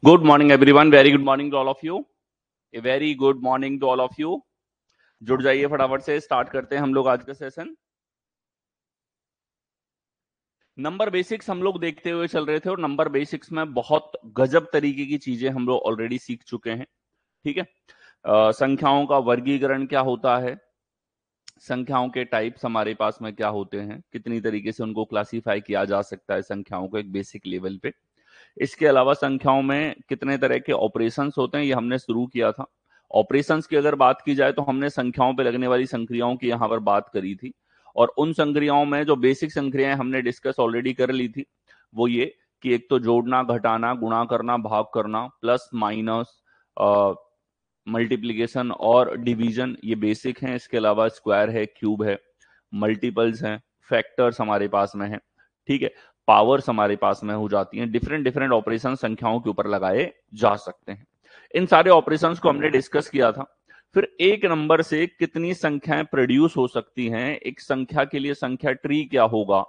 Good morning everyone, very good morning to all of you. A very good morning to all of you. जुड़ जाइए फटाफट से, start करते हैं हम लोग आज का सेशन। नंबर बेसिक्स हम लोग देखते हुए चल रहे थे और नंबर बेसिक्स में बहुत गजब तरीके की चीजें हम लोग ऑलरेडी सीख चुके हैं। ठीक है, संख्याओं का वर्गीकरण क्या होता है, संख्याओं के टाइप्स हमारे पास में क्या होते हैं, कितनी तरीके से उनको क्लासिफाई किया जा सकता है संख्याओं को एक बेसिक लेवल पे। इसके अलावा संख्याओं में कितने तरह के ऑपरेशंस होते हैं ये हमने शुरू किया था। ऑपरेशंस की अगर बात की जाए तो हमने संख्याओं पे लगने वाली संक्रियाओं की यहाँ पर बात करी थी, और उन संक्रियाओं में जो बेसिक संक्रियाएं हमने डिस्कस ऑलरेडी कर ली थी वो ये कि एक तो जोड़ना, घटाना, गुणा करना, भाग करना, प्लस माइनस, मल्टीप्लीकेशन और डिवीजन, ये बेसिक हैं। इसके अलावा स्क्वायर है, क्यूब है, मल्टीपल्स हैं, फैक्टर्स हमारे पास में है। ठीक है, पावर्स हमारे पास में हो जाती हैं, डिफरेंट डिफरेंट ऑपरेशन संख्याओं के ऊपर लगाए जा सकते हैं। इन सारे ऑपरेशंस को हमने डिस्कस किया था। फिर एक नंबर से कितनी संख्याएं प्रोड्यूस हो सकती हैं, एक संख्या के लिए संख्या ट्री क्या होगा,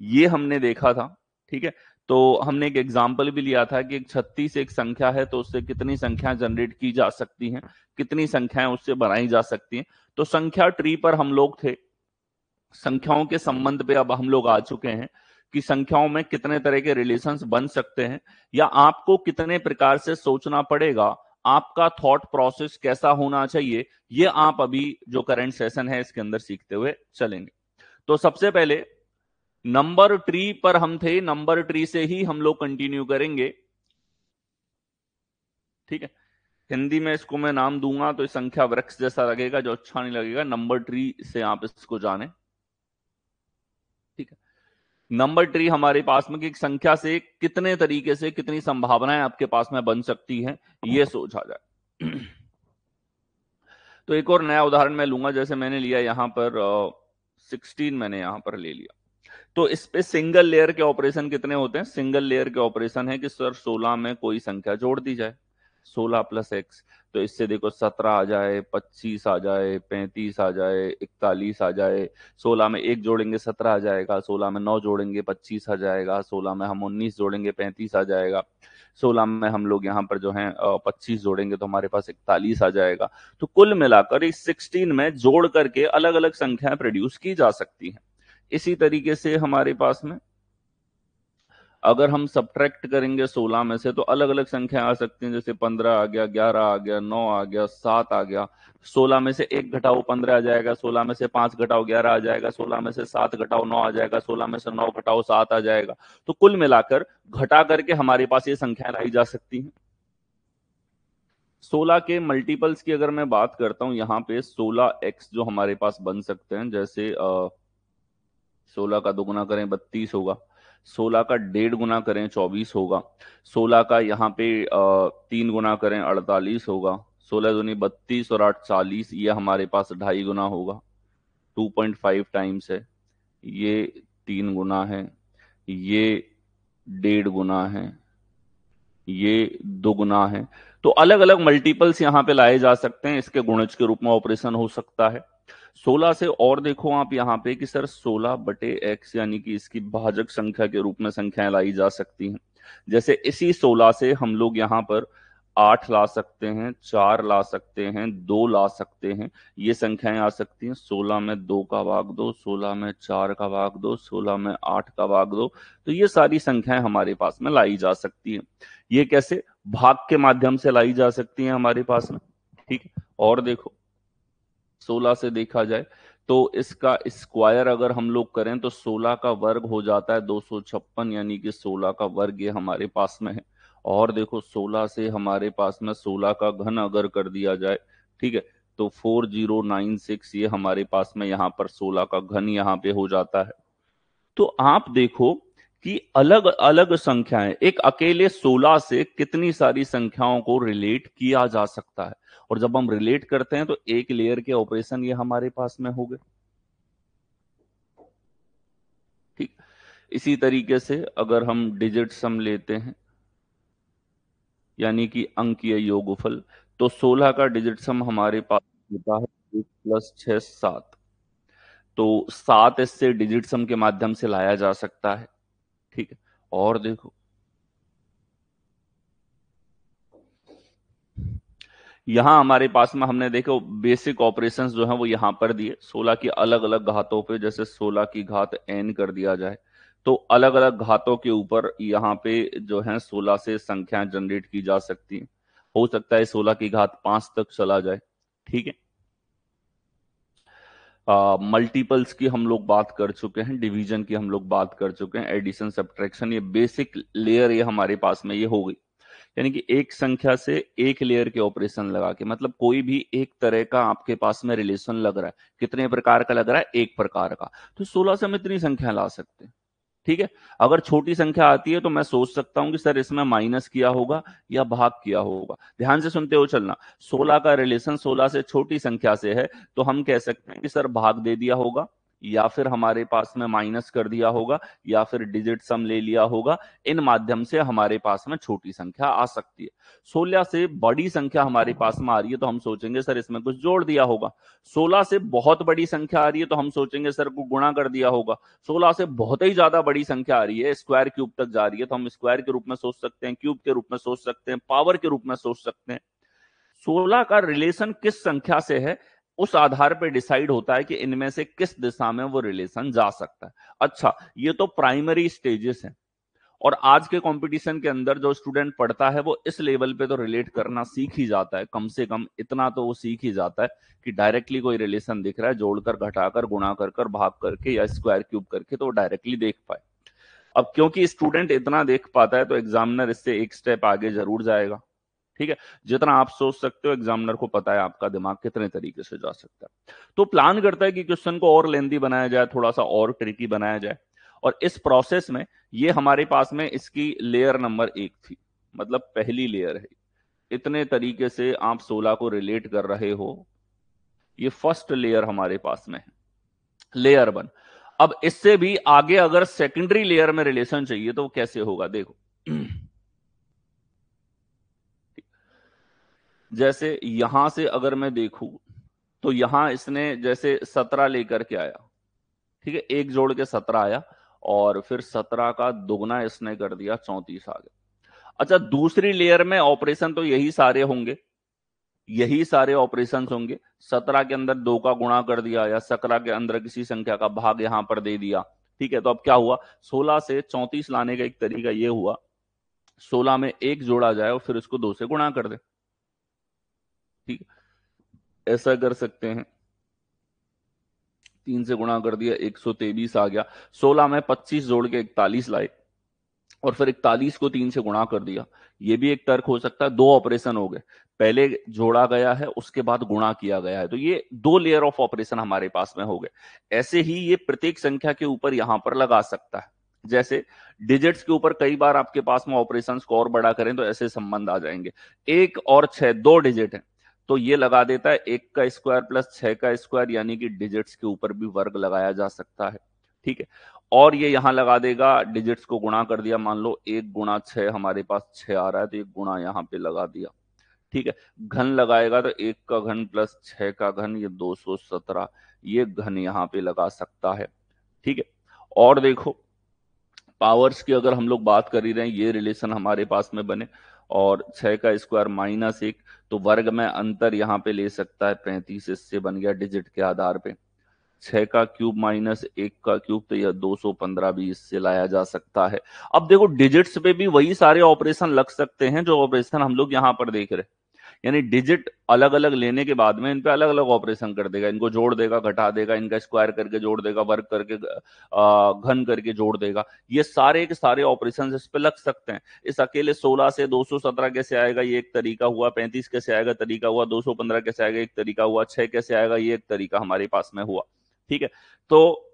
ये हमने देखा था। ठीक है, तो हमने एक एग्जाम्पल भी लिया था कि 36 एक संख्या है तो उससे कितनी संख्या जनरेट की जा सकती हैं, कितनी संख्याएं उससे बनाई जा सकती हैं। तो संख्या ट्री पर हम लोग थे। संख्याओं के संबंध पे अब हम लोग आ चुके हैं कि संख्याओं में कितने तरह के रिलेशंस बन सकते हैं, या आपको कितने प्रकार से सोचना पड़ेगा, आपका थॉट प्रोसेस कैसा होना चाहिए, ये आप अभी जो करंट सेशन है इसके अंदर सीखते हुए चलेंगे। तो सबसे पहले नंबर ट्री पर हम थे, नंबर ट्री से ही हम लोग कंटिन्यू करेंगे। ठीक है, हिंदी में इसको मैं नाम दूंगा तो संख्या वृक्ष जैसा लगेगा, जो अच्छा नहीं लगेगा। नंबर ट्री से आप इसको जाने। ठीक है, नंबर ट्री हमारे पास में कि एक संख्या से कितने तरीके से कितनी संभावनाएं आपके पास में बन सकती हैं, ये सोचा जाए। तो एक और नया उदाहरण मैं लूंगा, जैसे मैंने लिया यहां पर 16 मैंने यहां पर ले लिया। तो इस पे सिंगल लेयर के ऑपरेशन कितने होते हैं? सिंगल लेयर के ऑपरेशन है कि सर 16 में कोई संख्या जोड़ दी जाए, 16 प्लस एक्स। तो इससे देखो 17 आ जाए, 25 आ जाए, 35 आ जाए, 41 आ जाए। 16 में एक जोड़ेंगे 17 आ जाएगा, 16 में 9 जोड़ेंगे 25 आ जाएगा, 16 में हम 19 जोड़ेंगे 35 आ जाएगा, 16 में हम लोग यहाँ पर जो है 25 जोड़ेंगे तो हमारे पास 41 आ जाएगा। तो कुल मिलाकर इस 16 में जोड़ करके अलग अलग संख्याएं प्रोड्यूस की जा सकती हैं। इसी तरीके से हमारे पास में अगर हम सब्ट्रैक्ट करेंगे 16 में से तो अलग अलग संख्या आ सकती हैं, जैसे 15 आ गया, 11 आ गया, 9 आ गया, 7 आ गया। 16 में से 1 घटाओ 15 आ जाएगा, 16 में से 5 घटाओ 11 आ जाएगा, 16 में से 7 घटाओ 9 आ जाएगा, 16 में से 9 घटाओ 7 आ जाएगा। तो कुल मिलाकर घटा करके हमारे पास ये संख्याएं लाई जा सकती हैं। 16 के मल्टीपल्स की अगर मैं बात करता हूं, यहाँ पे 16x जो हमारे पास बन सकते हैं, जैसे 16 का 2 गुना करें 32 होगा, 16 का 1.5 गुना करें 24 होगा, 16 का यहाँ पे 3 गुना करें 48 होगा, 16 दूनी 32 और 8 40, ये हमारे पास 2.5 गुना होगा, 2.5 टाइम्स है, ये 3 गुना है, ये 1.5 गुना है, ये 2 गुना है। तो अलग अलग मल्टीपल्स यहाँ पे लाए जा सकते हैं, इसके गुणज के रूप में ऑपरेशन हो सकता है। 16 से और देखो आप यहाँ पे कि सर 16 बटे एक्स, यानी कि इसकी भाजक संख्या के रूप में संख्याएं लाई जा सकती हैं। जैसे इसी 16 से हम लोग यहाँ पर 8 ला सकते हैं, 4 ला सकते हैं, 2 ला सकते हैं, ये संख्याएं आ सकती हैं। 16 में 2 का भाग दो, 16 में 4 का भाग दो, 16 में 8 का भाग दो, तो ये सारी संख्याएं हमारे पास में लाई जा सकती हैं। ये कैसे? भाग के माध्यम से लाई जा सकती हैं हमारे पास में। ठीक, और देखो 16 से देखा जाए तो इसका स्क्वायर अगर हम लोग करें तो 16 का वर्ग हो जाता है 256, यानी कि 16 का वर्ग ये हमारे पास में है। और देखो 16 से हमारे पास में 16 का घन अगर कर दिया जाए, ठीक है, तो 4096, ये हमारे पास में यहाँ पर 16 का घन यहाँ पे हो जाता है। तो आप देखो कि अलग अलग संख्याएं, एक अकेले 16 से कितनी सारी संख्याओं को रिलेट किया जा सकता है। और जब हम रिलेट करते हैं तो एक लेयर के ऑपरेशन ये हमारे पास में हो गए। ठीक, इसी तरीके से अगर हम डिजिट सम लेते हैं, यानी कि अंकीय योगफल, तो 16 का डिजिट सम हमारे पास होता है 1 प्लस 6 7। तो 7 इससे डिजिट सम के माध्यम से लाया जा सकता है। ठीक है, और देखो यहां हमारे पास में हमने देखो बेसिक ऑपरेशंस जो है वो यहां पर दिए 16 की अलग अलग घातों पे, जैसे 16 की घात n कर दिया जाए तो अलग अलग घातों के ऊपर यहाँ पे जो है 16 से संख्या जनरेट की जा सकती है। हो सकता है 16 की घात 5 तक चला जाए। ठीक है, मल्टीपल्स की हम लोग बात कर चुके हैं, डिवीजन की हम लोग बात कर चुके हैं, एडिशन सब्ट्रैक्शन, ये बेसिक लेयर ये हमारे पास में ये हो गई। यानी कि एक संख्या से एक लेयर के ऑपरेशन लगा के, मतलब कोई भी एक तरह का आपके पास में रिलेशन लग रहा है, कितने प्रकार का लग रहा है, एक प्रकार का, तो 16 से हम इतनी संख्या ला सकते हैं। ठीक है, अगर छोटी संख्या आती है तो मैं सोच सकता हूं कि सर इसमें माइनस किया होगा या भाग किया होगा। ध्यान से सुनते हो चलना, 16 का रिलेशन 16 से छोटी संख्या से है तो हम कह सकते हैं कि सर भाग दे दिया होगा, या फिर हमारे पास में माइनस कर दिया होगा, या फिर डिजिट सम ले लिया होगा। इन माध्यम से हमारे पास में छोटी संख्या आ सकती है। 16 से बड़ी संख्या हमारे पास में आ रही है तो हम सोचेंगे सर इसमें कुछ जोड़ दिया होगा। 16 से बहुत बड़ी संख्या आ रही है तो हम सोचेंगे सर को गुणा कर दिया होगा। 16 से बहुत ही ज्यादा बड़ी संख्या आ रही है, स्क्वायर क्यूब तक जा रही है, तो हम स्क्वायर के रूप में सोच सकते हैं, क्यूब के रूप में सोच सकते हैं, पावर के रूप में सोच सकते हैं। 16 का रिलेशन किस संख्या से है उस आधार पर डिसाइड होता है कि इनमें से किस दिशा में वो रिलेशन जा सकता है। अच्छा, ये तो प्राइमरी स्टेजेस हैं, और आज के कंपटीशन के अंदर जो स्टूडेंट पढ़ता है वो इस लेवल पे तो रिलेट करना सीख ही जाता है, कम से कम इतना तो वो सीख ही जाता है कि डायरेक्टली कोई रिलेशन दिख रहा है, जोड़कर, घटाकर, गुणा कर कर, भाग करके या स्क्वायर क्यूब करके तो वो डायरेक्टली देख पाए। अब क्योंकि स्टूडेंट इतना देख पाता है तो एग्जामिनर इससे एक स्टेप आगे जरूर जाएगा। ठीक है, जितना आप सोच सकते हो एग्जामिनर को पता है आपका दिमाग कितने तरीके से जा सकता है, तो प्लान करता है कि क्वेश्चन को और लेंदी बनाया जाए, थोड़ा सा और ट्रिकी बनाया जाए। और इस प्रोसेस में ये हमारे पास में इसकी लेयर नंबर 1 थी, मतलब पहली लेयर है। इतने तरीके से आप 16 को रिलेट कर रहे हो, ये फर्स्ट लेयर हमारे पास में है, लेयर 1। अब इससे भी आगे अगर सेकेंडरी लेयर में रिलेशन चाहिए तो कैसे होगा, देखो जैसे यहां से अगर मैं देखूं तो यहां इसने जैसे 17 लेकर के आया, ठीक है, एक जोड़ के 17 आया, और फिर 17 का दुगना इसने कर दिया, 34 आ गया। अच्छा, दूसरी लेयर में ऑपरेशन तो यही सारे होंगे, यही सारे ऑपरेशन होंगे। 17 के अंदर 2 का गुणा कर दिया, या 17 के अंदर किसी संख्या का भाग यहां पर दे दिया। ठीक है, तो अब क्या हुआ, 16 से 34 लाने का एक तरीका यह हुआ, 16 में एक जोड़ा जाए और फिर उसको 2 से गुणा कर दे। ठीक है, ऐसा कर सकते हैं, 3 से गुणा कर दिया, 123 आ गया। 16 में 25 जोड़ के 41 लाए, और फिर 41 को 3 से गुणा कर दिया। ये भी एक तर्क हो सकता है, दो ऑपरेशन हो गए, पहले जोड़ा गया है उसके बाद गुणा किया गया है, तो ये दो लेयर ऑफ ऑपरेशन हमारे पास में हो गए। ऐसे ही ये प्रत्येक संख्या के ऊपर यहां पर लगा सकता है। जैसे डिजिट्स के ऊपर कई बार आपके पास में ऑपरेशन को और बड़ा करें तो ऐसे संबंध आ जाएंगे। 1 और 6 दो डिजिट है, तो ये लगा देता है 1 का स्क्वायर प्लस 6 का स्क्वायर, यानी कि डिजिट्स के ऊपर भी वर्ग लगाया जा सकता है। ठीक है, और ये यहां लगा देगा, डिजिट्स को गुणा कर दिया, मान लो 1 गुणा 6 हमारे पास 6 आ रहा है तो एक गुणा यहां पे लगा दिया। ठीक है, घन लगाएगा तो 1 का घन प्लस 6 का घन, ये 217, ये घन यहां पे लगा सकता है। ठीक है, और देखो पावर्स की अगर हम लोग बात कर ही रहे हैं, ये रिलेशन हमारे पास में बने, और 6 का स्क्वायर माइनस 1, तो वर्ग में अंतर यहां पे ले सकता है 35, इससे बन गया डिजिट के आधार पे। 6 का क्यूब माइनस 1 का क्यूब, तो यह 215 भी इससे लाया जा सकता है। अब देखो डिजिट्स पे भी वही सारे ऑपरेशन लग सकते हैं जो ऑपरेशन हम लोग यहां पर देख रहे हैं, यानी डिजिट अलग अलग लेने के बाद में इन पे अलग अलग ऑपरेशन कर देगा, इनको जोड़ देगा, घटा देगा, इनका स्क्वायर करके जोड़ देगा, वर्ग करके घन करके जोड़ देगा। ये सारे के सारे ऑपरेशन इस पे लग सकते हैं। इस अकेले 16 से 217 कैसे आएगा, ये एक तरीका हुआ। 35 कैसे आएगा, तरीका हुआ। 215 कैसे आएगा, एक तरीका हुआ। 6 कैसे आएगा, ये एक तरीका हमारे पास में हुआ। ठीक है, तो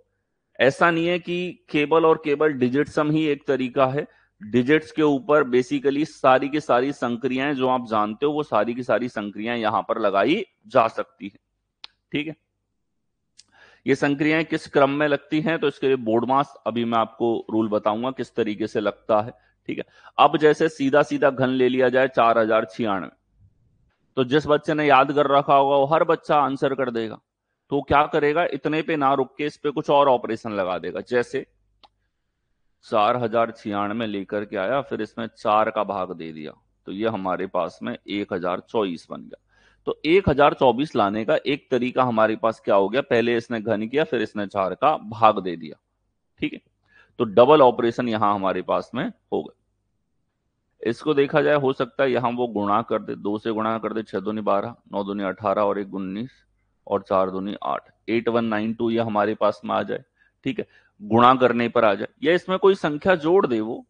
ऐसा नहीं है कि केवल और केवल डिजिट सम ही एक तरीका है। डिजिट्स के ऊपर बेसिकली सारी की सारी संक्रियाएं जो आप जानते हो, वो सारी की सारी संक्रियाएं यहां पर लगाई जा सकती है। ठीक है, ये संक्रियाएं किस क्रम में लगती हैं तो इसके लिए बोर्ड मास अभी मैं आपको रूल बताऊंगा किस तरीके से लगता है। ठीक है, अब जैसे सीधा सीधा घन ले लिया जाए 4096, तो जिस बच्चे ने याद कर रखा होगा वो हर बच्चा आंसर कर देगा। तो क्या करेगा, इतने पे ना रुक के इस पे कुछ और ऑपरेशन लगा देगा। जैसे 4096 लेकर के आया, फिर इसमें 4 का भाग दे दिया, तो ये हमारे पास में 1024 बन गया। तो 1024 लाने का एक तरीका हमारे पास क्या हो गया, पहले इसने घन किया फिर इसने 4 का भाग दे दिया। ठीक है, तो डबल ऑपरेशन यहां हमारे पास में हो गया। इसको देखा जाए, हो सकता है यहां वो गुणा कर दे, 2 से गुणा कर दे, 6 दूनी 12, 9 दूनी 18 और 1 19 और 4 दूनी 8, 8192 ये हमारे पास में आ जाए। ठीक है, गुणा करने पर आ जाए, या इसमें कोई संख्या जोड़ दे वो।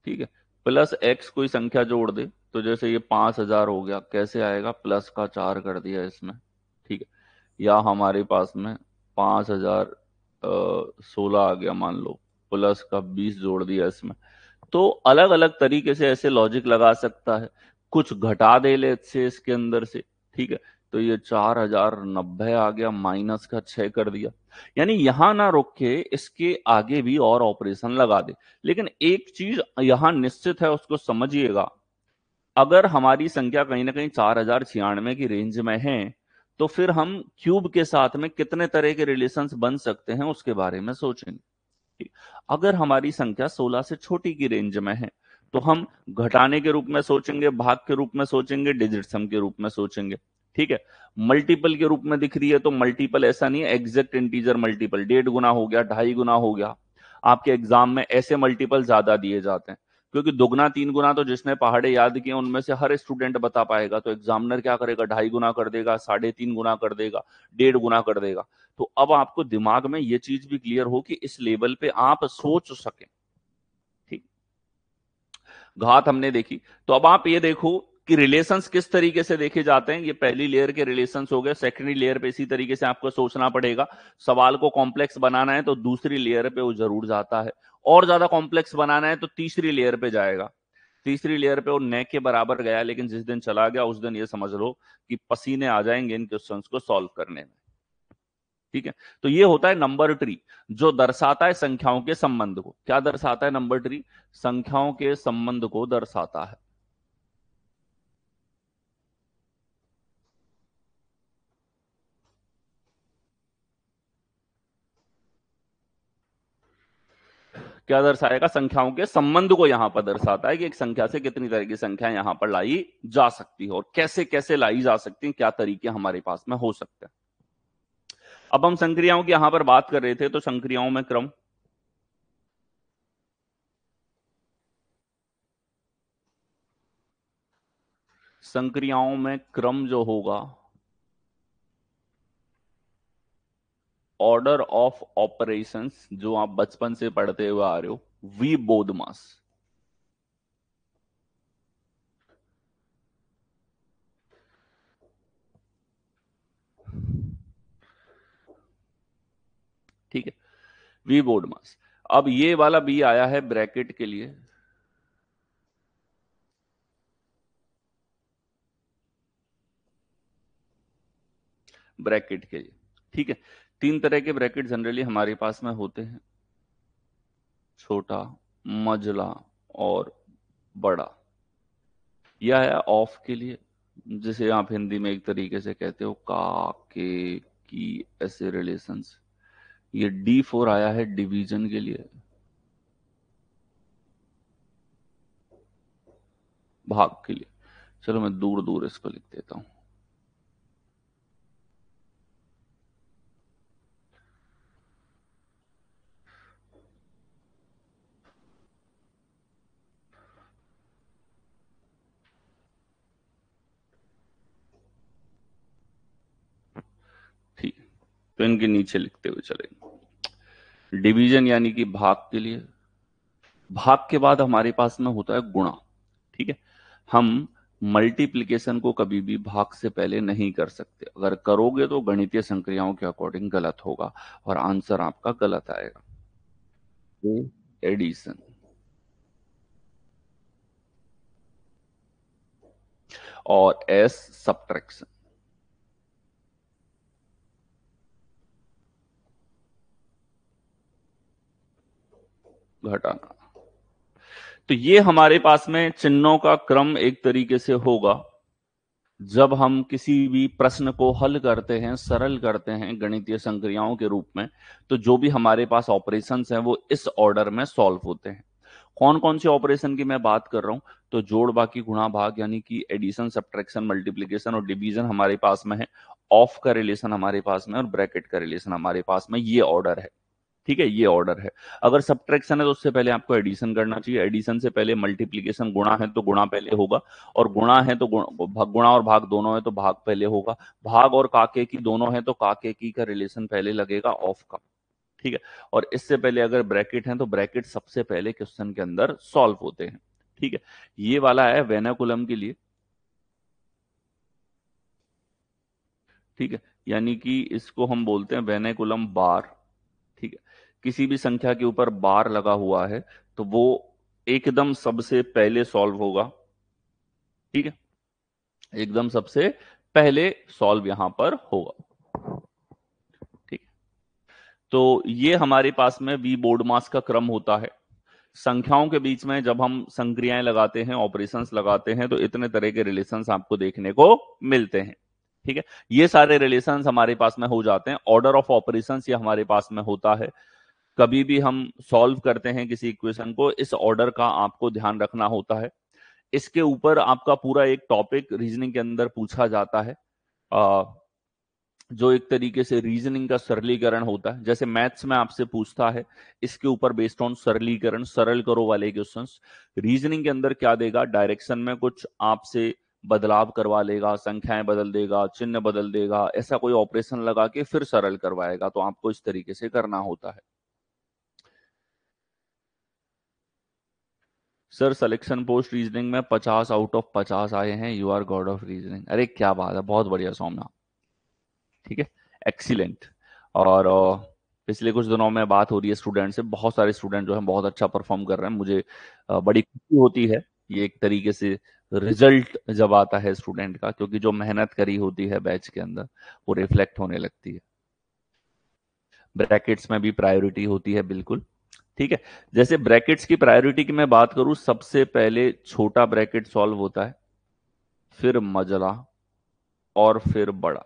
ठीक है, प्लस एक्स कोई संख्या जोड़ दे, तो जैसे ये 5000 हो गया, कैसे आएगा, प्लस का 4 कर दिया इसमें। ठीक है, या हमारे पास में 5000 16 आ गया मान लो, प्लस का 20 जोड़ दिया इसमें। तो अलग अलग तरीके से ऐसे लॉजिक लगा सकता है, कुछ घटा दे ले से इसके अंदर से। ठीक है, तो ये 4090 आ गया, माइनस का 6 कर दिया। यानी यहां ना रोक के इसके आगे भी और ऑपरेशन लगा दे। लेकिन एक चीज यहां निश्चित है, उसको समझिएगा, अगर हमारी संख्या कहीं ना कहीं 4096 की रेंज में है, तो फिर हम क्यूब के साथ में कितने तरह के रिलेशंस बन सकते हैं उसके बारे में सोचेंगे। ठीक। अगर हमारी संख्या 16 से छोटी की रेंज में है, तो हम घटाने के रूप में सोचेंगे, भाग के रूप में सोचेंगे, डिजिट सम के रूप में सोचेंगे। ठीक है, मल्टीपल के रूप में दिख रही है तो मल्टीपल ऐसा नहीं है एग्जैक्ट इंटीजर मल्टीपल, 1.5 गुना हो गया, 2.5 गुना हो गया। आपके एग्जाम में ऐसे मल्टीपल ज्यादा दिए जाते हैं, क्योंकि दुगना 3 गुना तो जिसने पहाड़े याद किए उनमें से हर स्टूडेंट बता पाएगा, तो एग्जामिनर क्या करेगा, 2.5 गुना कर देगा, 3.5 गुना कर देगा, 1.5 गुना कर देगा। तो अब आपको दिमाग में ये चीज भी क्लियर हो कि इस लेवल पे आप सोच सकें। ठीक, घात हमने देखी, तो अब आप ये देखो कि रिलेशंस किस तरीके से देखे जाते हैं। ये पहली लेयर के रिलेशंस हो गए, सेकेंडरी लेयर पे इसी तरीके से आपको सोचना पड़ेगा। सवाल को कॉम्प्लेक्स बनाना है तो दूसरी लेयर पे वो जरूर जाता है, और ज्यादा कॉम्प्लेक्स बनाना है तो तीसरी लेयर पे जाएगा। तीसरी लेयर पे वो न के बराबर गया, लेकिन जिस दिन चला गया उस दिन ये समझ लो कि पसीने आ जाएंगे इन क्वेश्चंस को सॉल्व करने में। ठीक है, तो ये होता है नंबर ट्री, जो दर्शाता है संख्याओं के संबंध को। क्या दर्शाता है नंबर ट्री, संख्याओं के संबंध को दर्शाता है। क्या दर्शाएगा, संख्याओं के संबंध को यहां पर दर्शाता है कि एक संख्या से कितनी तरह की संख्या यहां पर लाई जा सकती है, और कैसे कैसे लाई जा सकती है, क्या तरीके हमारे पास में हो सकते हैं। अब हम संक्रियाओं की यहां पर बात कर रहे थे, तो संक्रियाओं में क्रम, संक्रियाओं में क्रम जो होगा, ऑर्डर ऑफ ऑपरेशंस, जो आप बचपन से पढ़ते हुए आ रहे हो, वी बोधमास। ठीक है, वी बोधमास। अब ये वाला बी आया है ब्रैकेट के लिए, ब्रैकेट के लिए। ठीक है, 3 तरह के ब्रैकेट जनरली हमारे पास में होते हैं, छोटा, मझला और बड़ा। यह है ऑफ के लिए, जिसे आप हिंदी में एक तरीके से कहते हो का, के, की, ऐसे रिलेशंस। ये D4 आया है डिवीजन के लिए, भाग के लिए। चलो मैं दूर दूर इसको लिख देता हूं। ठीक, तो इनके नीचे लिखते हुए चलेंगे। डिवीजन यानी कि भाग के लिए, भाग के बाद हमारे पास में होता है गुणा। ठीक है, हम मल्टीप्लिकेशन को कभी भी भाग से पहले नहीं कर सकते, अगर करोगे तो गणितीय संक्रियाओं के अकॉर्डिंग गलत होगा और आंसर आपका गलत आएगा। एडिशन, और एस सब्ट्रैक्शन, घटाना। तो ये हमारे पास में चिन्हों का क्रम एक तरीके से होगा। जब हम किसी भी प्रश्न को हल करते हैं, सरल करते हैं गणितीय संक्रियाओं के रूप में, तो जो भी हमारे पास ऑपरेशंस हैं वो इस ऑर्डर में सॉल्व होते हैं। कौन कौन से ऑपरेशन की मैं बात कर रहा हूं? तो जोड़, बाकी, गुणा, भाग, यानी कि एडिशन, सब्ट्रैक्शन, मल्टीप्लिकेशन और डिवीजन हमारे पास में है। ऑफ का रिलेशन हमारे पास में और ब्रैकेट का रिलेशन हमारे पास में, ये ऑर्डर है। ठीक है, ये ऑर्डर है। अगर सब्ट्रैक्शन है तो उससे पहले आपको एडिशन करना चाहिए, एडिशन से पहले मल्टीप्लिकेशन, गुणा है तो गुणा पहले होगा, और गुणा है तो गुणा और भाग दोनों है तो भाग पहले होगा, भाग और काके की दोनों है तो काके की का रिलेशन पहले लगेगा ऑफ का। ठीक है, और इससे पहले अगर ब्रैकेट है तो ब्रैकेट सबसे पहले क्वेश्चन के अंदर सॉल्व होते हैं। ठीक है, ये वाला है वेनाकुलम के लिए। ठीक है, यानी कि इसको हम बोलते हैं वेनाकुलम बार। ठीक है, किसी भी संख्या के ऊपर बार लगा हुआ है तो वो एकदम सबसे पहले सॉल्व होगा। ठीक है, एकदम सबसे पहले सॉल्व यहां पर होगा। ठीक है, तो ये हमारे पास में वी बोर्ड मास का क्रम होता है। संख्याओं के बीच में जब हम संक्रियाएं लगाते हैं, ऑपरेशंस लगाते हैं, तो इतने तरह के रिलेशंस आपको देखने को मिलते हैं। ठीक है, ये सारे रिलेशंस हमारे पास में हो जाते हैं। ऑर्डर ऑफ ऑपरेशंस ये हमारे पास में होता है। कभी भी हम सॉल्व करते हैं किसी इक्वेशन को, इस ऑर्डर का आपको ध्यान रखना होता है। इसके ऊपर आपका पूरा एक टॉपिक रीजनिंग के अंदर पूछा जाता है, जो एक तरीके से रीजनिंग का सरलीकरण होता है। जैसे मैथ्स में आपसे पूछता है इसके ऊपर बेस्ड ऑन सरलीकरण, सरल करो वाले क्वेश्चंस, रीजनिंग के अंदर क्या देगा, डायरेक्शन में कुछ आपसे बदलाव करवा लेगा, संख्याएं बदल देगा, चिन्ह बदल देगा, ऐसा कोई ऑपरेशन लगा के फिर सरल करवाएगा। तो आपको इस तरीके से करना होता है। सर सिलेक्शन पोस्ट रीजनिंग में 50 आउट ऑफ 50 आए हैं, you are god of reasoning. अरे क्या बात है, बहुत बढ़िया सौम्या। ठीक है, एक्सीलेंट। और पिछले कुछ दिनों में बात हो रही है स्टूडेंट से, बहुत सारे स्टूडेंट जो है बहुत अच्छा परफॉर्म कर रहे हैं। मुझे बड़ी खुशी होती है। ये एक तरीके से रिजल्ट जब आता है स्टूडेंट का, क्योंकि जो मेहनत करी होती है बैच के अंदर वो रिफ्लेक्ट होने लगती है। ब्रैकेट्स में भी प्रायोरिटी होती है, बिल्कुल। ठीक है, जैसे ब्रैकेट्स की प्रायोरिटी की मैं बात करूं, सबसे पहले छोटा ब्रैकेट सॉल्व होता है, फिर मजला, और फिर बड़ा।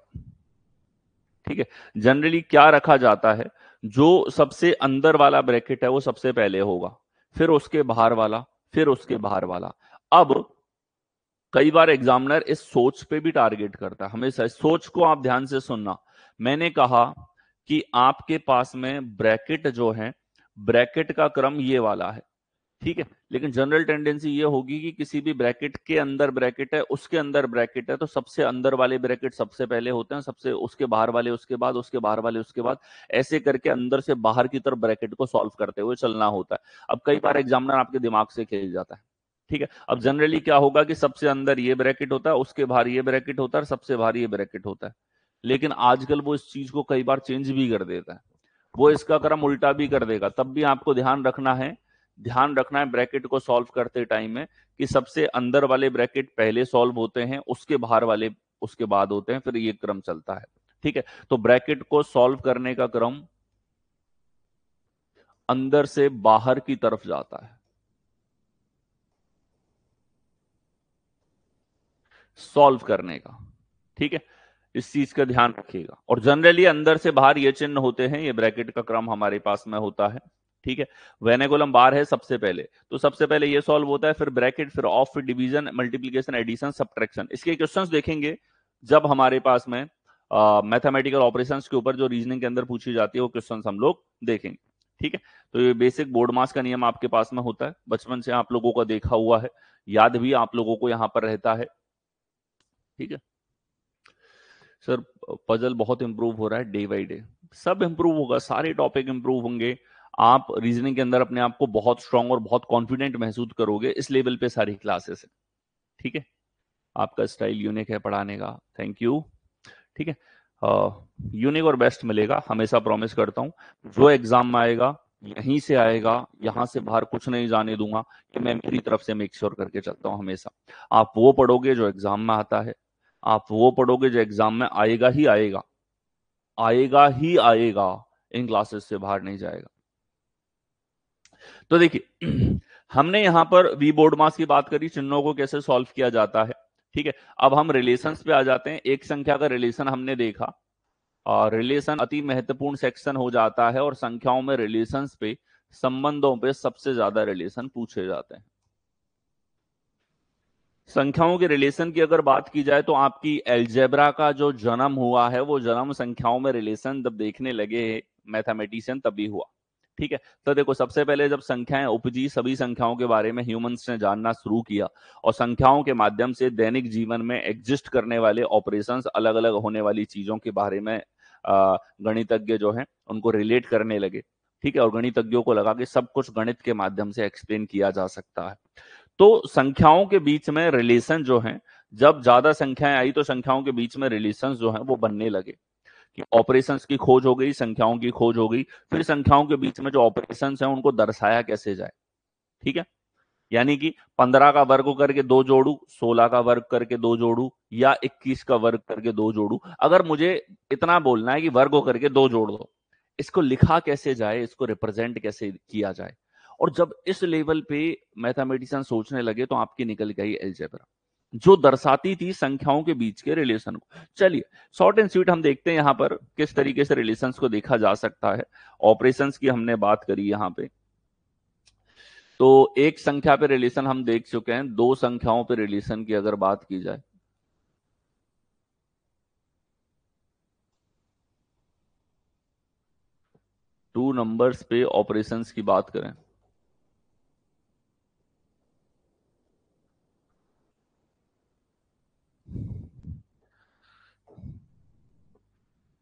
ठीक है, जनरली क्या रखा जाता है, जो सबसे अंदर वाला ब्रैकेट है वो सबसे पहले होगा, फिर उसके बाहर वाला, फिर उसके बाहर वाला। अब कई बार एग्जामिनर इस सोच पे भी टारगेट करता है, हमेशा इस सोच को आप ध्यान से सुनना। मैंने कहा कि आपके पास में ब्रैकेट जो है, ब्रैकेट का क्रम ये वाला है। ठीक है, लेकिन जनरल टेंडेंसी ये होगी कि किसी भी ब्रैकेट के अंदर ब्रैकेट है, उसके अंदर ब्रैकेट है, तो सबसे अंदर वाले ब्रैकेट सबसे पहले होते हैं, सबसे उसके बाहर वाले उसके बाद, उसके बाहर वाले उसके बाद, ऐसे करके अंदर से बाहर की तरफ ब्रैकेट को सॉल्व करते हुए चलना होता है। अब कई बार एग्जामिनर आपके दिमाग से खेल जाता है। ठीक है, अब जनरली क्या होगा कि सबसे अंदर ये ब्रैकेट होता है, उसके बाहर ये ब्रैकेट होता है, और सबसे बाहर ये ब्रैकेट होता है। लेकिन आजकल वो इस चीज को कई बार चेंज भी कर देता है, वो इसका क्रम उल्टा भी कर देगा। तब भी आपको ध्यान रखना है ब्रैकेट को सॉल्व करते टाइम में, कि सबसे अंदर वाले ब्रैकेट पहले सॉल्व होते हैं, उसके बाहर वाले उसके बाद होते हैं, फिर ये क्रम चलता है। ठीक है, तो ब्रैकेट को सॉल्व करने का क्रम अंदर से बाहर की तरफ जाता है, सॉल्व करने का। ठीक है, इस चीज का ध्यान रखिएगा। और जनरली अंदर से बाहर ये चिन्ह होते हैं, ये ब्रैकेट का क्रम हमारे पास में होता है। ठीक है, वेनेकुलम बार है सबसे पहले, तो सबसे पहले ये सॉल्व होता है, फिर ब्रैकेट, फिर ऑफ, फिर डिवीजन, मल्टीप्लिकेशन, एडिशन, सब्ट्रैक्शन। इसके क्वेश्चंस देखेंगे जब हमारे पास में मैथमेटिकल ऑपरेशंस के ऊपर जो रीजनिंग के अंदर पूछी जाती है वो क्वेश्चंस हम लोग देखेंगे। ठीक है, तो ये बेसिक बोर्ड मास का नियम आपके पास में होता है, बचपन से आप लोगों का देखा हुआ है, याद भी आप लोगों को यहां पर रहता है। ठीक है सर, पजल बहुत इंप्रूव हो रहा है डे बाई डे, सब इंप्रूव होगा, सारे टॉपिक इंप्रूव होंगे। आप रीजनिंग के अंदर अपने आप को बहुत स्ट्रांग और बहुत कॉन्फिडेंट महसूस करोगे, इस लेवल पे सारी क्लासेस है। ठीक है, आपका स्टाइल यूनिक है पढ़ाने का, थैंक यू। ठीक है, यूनिक और बेस्ट मिलेगा, हमेशा प्रॉमिस करता हूं। जो एग्जाम में आएगा यहीं से आएगा, यहां से बाहर कुछ नहीं जाने दूंगा, कि मैं मेरी तरफ से मेक श्योर करके चलता हूं हमेशा। आप वो पढ़ोगे जो एग्जाम में आता है, आप वो पढ़ोगे जो एग्जाम में आएगा ही आएगा, आएगा ही आएगा, इन क्लासेस से बाहर नहीं जाएगा। तो देखिए हमने यहां पर वी बोर्ड मास की बात करी, चिन्हों को कैसे सॉल्व किया जाता है। ठीक है, अब हम रिलेशंस पे आ जाते हैं। एक संख्या का रिलेशन हमने देखा, और रिलेशन अति महत्वपूर्ण सेक्शन हो जाता है, और संख्याओं में रिलेशंस पे संबंधों पे सबसे ज्यादा रिलेशन पूछे जाते हैं। संख्याओं के रिलेशन की अगर बात की जाए तो आपकी अलजेब्रा का जो जन्म हुआ है वो जन्म संख्याओं में रिलेशन जब देखने लगे मैथमेटिशियन तभी हुआ। ठीक है, तो देखो सबसे पहले जब संख्याएं उपजी, सभी संख्याओं के बारे में ह्यूमंस ने जानना शुरू किया और संख्याओं के माध्यम से दैनिक जीवन में एग्जिस्ट करने वाले ऑपरेशंस, अलग अलग होने वाली चीजों के बारे में गणितज्ञ जो हैं उनको रिलेट करने लगे। ठीक है, और गणितज्ञों को लगा कि सब कुछ गणित के माध्यम से एक्सप्लेन किया जा सकता है। तो संख्याओं के बीच में रिलेशन जो है, जब ज्यादा संख्याएं आई तो संख्याओं के बीच में रिलेशन जो है वो बनने लगे कि ऑपरेशंस की खोज हो गई, संख्याओं की खोज हो गई। फिर संख्याओं के बीच में जो ऑपरेशंस हैं उनको दर्शाया कैसे जाए। ठीक है, यानी कि 15 का वर्ग करके दो जोड़ू, 16 का वर्ग करके दो जोड़ू, या 21 का वर्ग करके दो जोड़ू। अगर मुझे इतना बोलना है कि वर्ग करके दो जोड़ दो, इसको लिखा कैसे जाए, इसको रिप्रेजेंट कैसे किया जाए। और जब इस लेवल पे मैथमेटिशियन सोचने लगे तो आपकी निकल गई अलजेब्रा, जो दर्शाती थी संख्याओं के बीच के रिलेशन को। चलिए शॉर्ट एंड स्वीट हम देखते हैं यहां पर किस तरीके से रिलेशंस को देखा जा सकता है। ऑपरेशंस की हमने बात करी यहां पे, तो एक संख्या पे रिलेशन हम देख चुके हैं। दो संख्याओं पे रिलेशन की अगर बात की जाए, टू नंबर्स पे ऑपरेशंस की बात करें,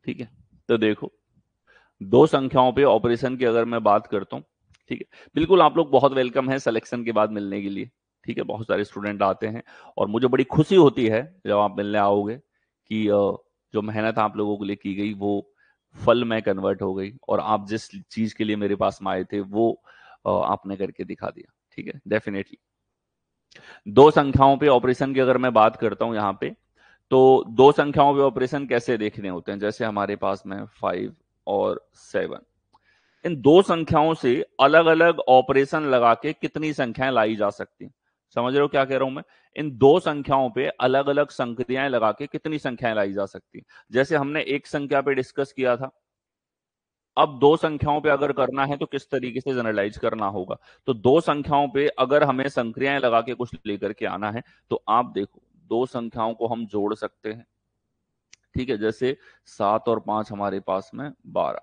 ठीक है, तो देखो दो संख्याओं पे ऑपरेशन की अगर मैं बात करता हूं, ठीक है, बिल्कुल आप लोग बहुत वेलकम है सिलेक्शन के बाद मिलने के लिए। ठीक है, बहुत सारे स्टूडेंट आते हैं और मुझे बड़ी खुशी होती है जब आप मिलने आओगे कि जो मेहनत आप लोगों के लिए की गई वो फल में कन्वर्ट हो गई, और आप जिस चीज के लिए मेरे पास में आए थे वो आपने करके दिखा दिया। ठीक है, डेफिनेटली दो संख्याओं पे ऑपरेशन की अगर मैं बात करता हूं यहां पे, तो दो संख्याओं पे ऑपरेशन कैसे देखने होते हैं। जैसे हमारे पास में 5 और 7, इन दो संख्याओं से अलग अलग ऑपरेशन लगा के कितनी संख्याएं लाई जा सकती हैं। समझ रहे हो क्या कह रहा हूं मैं? इन दो संख्याओं पे अलग अलग संक्रियाएं लगा के कितनी संख्याएं लाई जा सकती हैं। जैसे हमने एक संख्या पे डिस्कस किया था, अब दो संख्याओं पे अगर करना है तो किस तरीके से जनरलाइज करना होगा। तो दो संख्याओं पे अगर हमें संक्रियाएं लगा के कुछ लेकर के आना है, तो आप देखो दो संख्याओं को हम जोड़ सकते हैं। ठीक है, जैसे 7 और 5 हमारे पास में 12।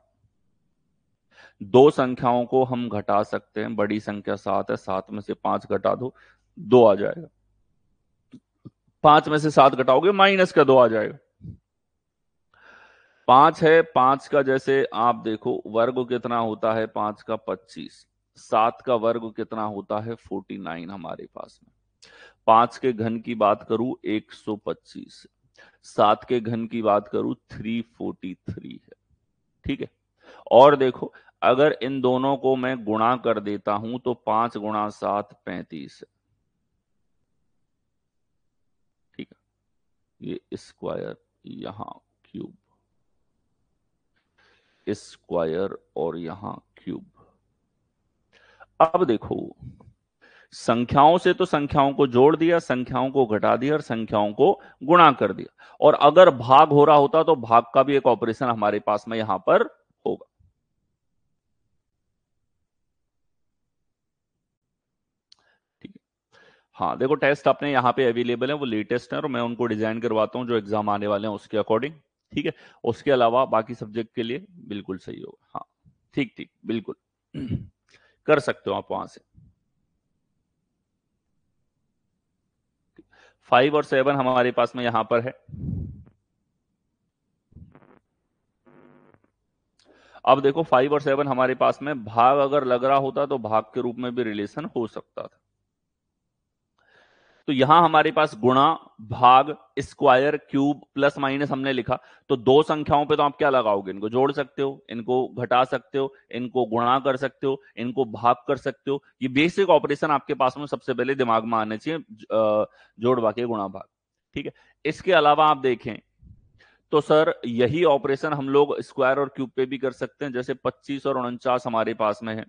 दो संख्याओं को हम घटा सकते हैं, बड़ी संख्या 7 है, 7 में से 5 घटा दो, 2 आ जाएगा। 5 में से 7 घटाओगे माइनस का 2 आ जाएगा। 5 है, 5 का जैसे आप देखो वर्ग कितना होता है, 5 का 25। 7 का वर्ग कितना होता है 49 हमारे पास में। 5 के घन की बात करूं 125, 7 के घन की बात करूं 343 है। ठीक है, और देखो अगर इन दोनों को मैं गुणा कर देता हूं तो 5 गुणा 7 35 है। ठीक है, ये स्क्वायर, यहां क्यूब, स्क्वायर और यहां क्यूब। अब देखो संख्याओं से तो संख्याओं को जोड़ दिया, संख्याओं को घटा दिया और संख्याओं को गुणा कर दिया, और अगर भाग हो रहा होता तो भाग का भी एक ऑपरेशन हमारे पास में यहां पर होगा। ठीक है, हाँ देखो टेस्ट अपने यहाँ पे अवेलेबल है, वो लेटेस्ट है और मैं उनको डिजाइन करवाता हूँ जो एग्जाम आने वाले हैं उसके अकॉर्डिंग। ठीक है, उसके अलावा बाकी सब्जेक्ट के लिए बिल्कुल सही होगा। हाँ ठीक ठीक बिल्कुल कर सकते हो आप वहां से। 5 और 7 हमारे पास में यहां पर है। अब देखो 5 और 7 हमारे पास में भाग अगर लग रहा होता तो भाग के रूप में भी रिलेशन हो सकता था। तो यहां हमारे पास गुणा, भाग, स्क्वायर, क्यूब, प्लस माइनस हमने लिखा। तो दो संख्याओं पे तो आप क्या लगाओगे, इनको जोड़ सकते हो, इनको घटा सकते हो, इनको गुणा कर सकते हो, इनको भाग कर सकते हो। ये बेसिक ऑपरेशन आपके पास में सबसे पहले दिमाग में आने चाहिए, जोड़ भाग गुणा भाग। ठीक है, इसके अलावा आप देखें तो सर यही ऑपरेशन हम लोग स्क्वायर और क्यूब पे भी कर सकते हैं। जैसे 25 और 49 हमारे पास में है,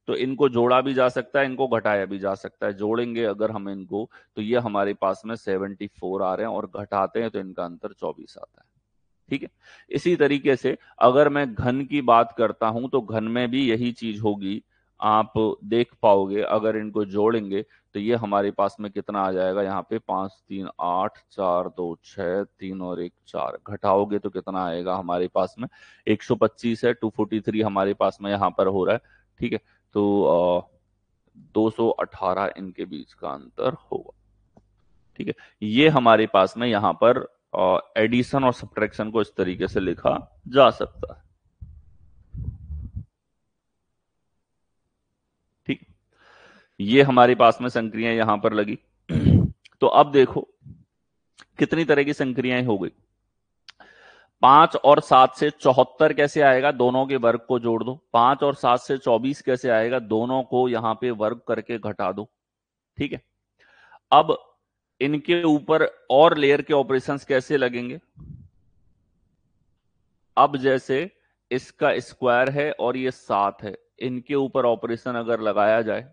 तो इनको जोड़ा भी जा सकता है, इनको घटाया भी जा सकता है। जोड़ेंगे अगर हम इनको तो ये हमारे पास में 74 आ रहे हैं, और घटाते हैं तो इनका अंतर 24 आता है। ठीक है, इसी तरीके से अगर मैं घन की बात करता हूं तो घन में भी यही चीज होगी। आप देख पाओगे, अगर इनको जोड़ेंगे तो ये हमारे पास में कितना आ जाएगा, यहाँ पे 5 3 8 4 2 6 3 और 1 4, घटाओगे तो कितना आएगा हमारे पास में 125 है, 243 हमारे पास में यहाँ पर हो रहा है। ठीक है, तो 218 इनके बीच का अंतर होगा। ठीक है, ये हमारे पास में यहाँ पर एडिशन और सब्ट्रैक्शन को इस तरीके से लिखा जा सकता है। ठीक, ये हमारे पास में संक्रियाएं यहां पर लगी। तो अब देखो कितनी तरह की संक्रियाएं हो गई। 5 और 7 से 74 कैसे आएगा, दोनों के वर्ग को जोड़ दो। 5 और 7 से 24 कैसे आएगा, दोनों को यहां पे वर्ग करके घटा दो। ठीक है, अब इनके ऊपर और लेयर के ऑपरेशंस कैसे लगेंगे। अब जैसे इसका स्क्वायर है और ये 7 है, इनके ऊपर ऑपरेशन अगर लगाया जाए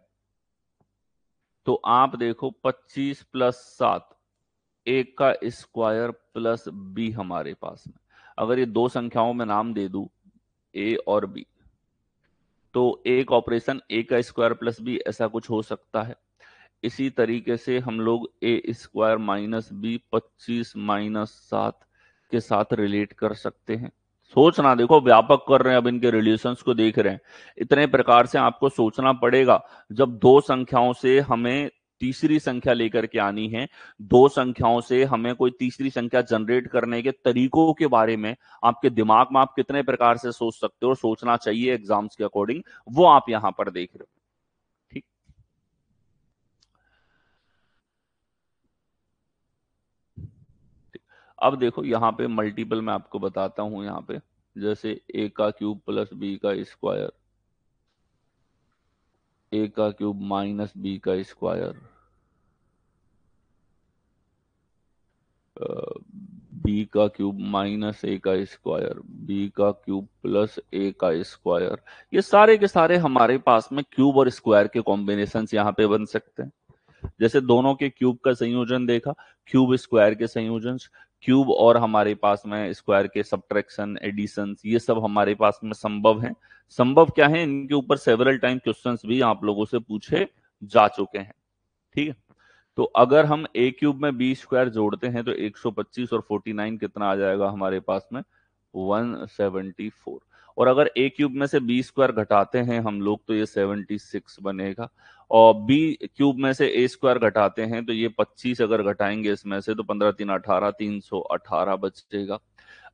तो आप देखो 25 + 7, एक का स्क्वायर प्लस बी हमारे पास में। अगर ये दो संख्याओं में नाम दे दूं ए और बी, तो एक ऑपरेशन ए का स्क्वायर प्लस बी, ऐसा कुछ हो सकता है। इसी तरीके से हम लोग ए स्क्वायर माइनस बी 25 - 7 के साथ रिलेट कर सकते हैं। सोचना, देखो व्यापक कर रहे हैं, अब इनके रिलेशंस को देख रहे हैं। इतने प्रकार से आपको सोचना पड़ेगा। जब दो संख्याओं से हमें तीसरी संख्या लेकर के आनी है, दो संख्याओं से हमें कोई तीसरी संख्या जनरेट करने के तरीकों के बारे में आपके दिमाग में आप कितने प्रकार से सोच सकते हो, सोचना चाहिए एग्जाम्स के अकॉर्डिंग, वो आप यहां पर देख रहे हो। ठीक, अब देखो यहाँ पे मल्टीपल मैं आपको बताता हूं। यहाँ पे जैसे ए का क्यूब प्लस बी का स्क्वायर, ए का क्यूब माइनस बी का स्क्वायर, बी का क्यूब माइनस ए का स्क्वायर, बी का क्यूब प्लस ए का स्क्वायर, ये सारे के सारे हमारे पास में क्यूब और स्क्वायर के कॉम्बिनेशन यहाँ पे बन सकते हैं। जैसे दोनों के क्यूब का संयोजन देखा, क्यूब स्क्वायर के संयोजन, क्यूब और हमारे पास में स्क्वायर के सब्ट्रैक्शन, एडिशन, ये सब हमारे पास में संभव है। संभव क्या है, इनके ऊपर सेवरल टाइम क्वेश्चंस भी आप लोगों से पूछे जा चुके हैं। ठीक है, तो अगर हम ए क्यूब में बी स्क्वायर जोड़ते हैं तो 125 और 49 कितना आ जाएगा हमारे पास में 174। और अगर ए क्यूब में से बी स्क्वायर घटाते हैं हम लोग तो ये 76 बनेगा। और बी क्यूब में से ए स्क्वायर घटाते हैं तो ये 25 अगर घटाएंगे इसमें से तो 15 3 18, 318 बचेगा।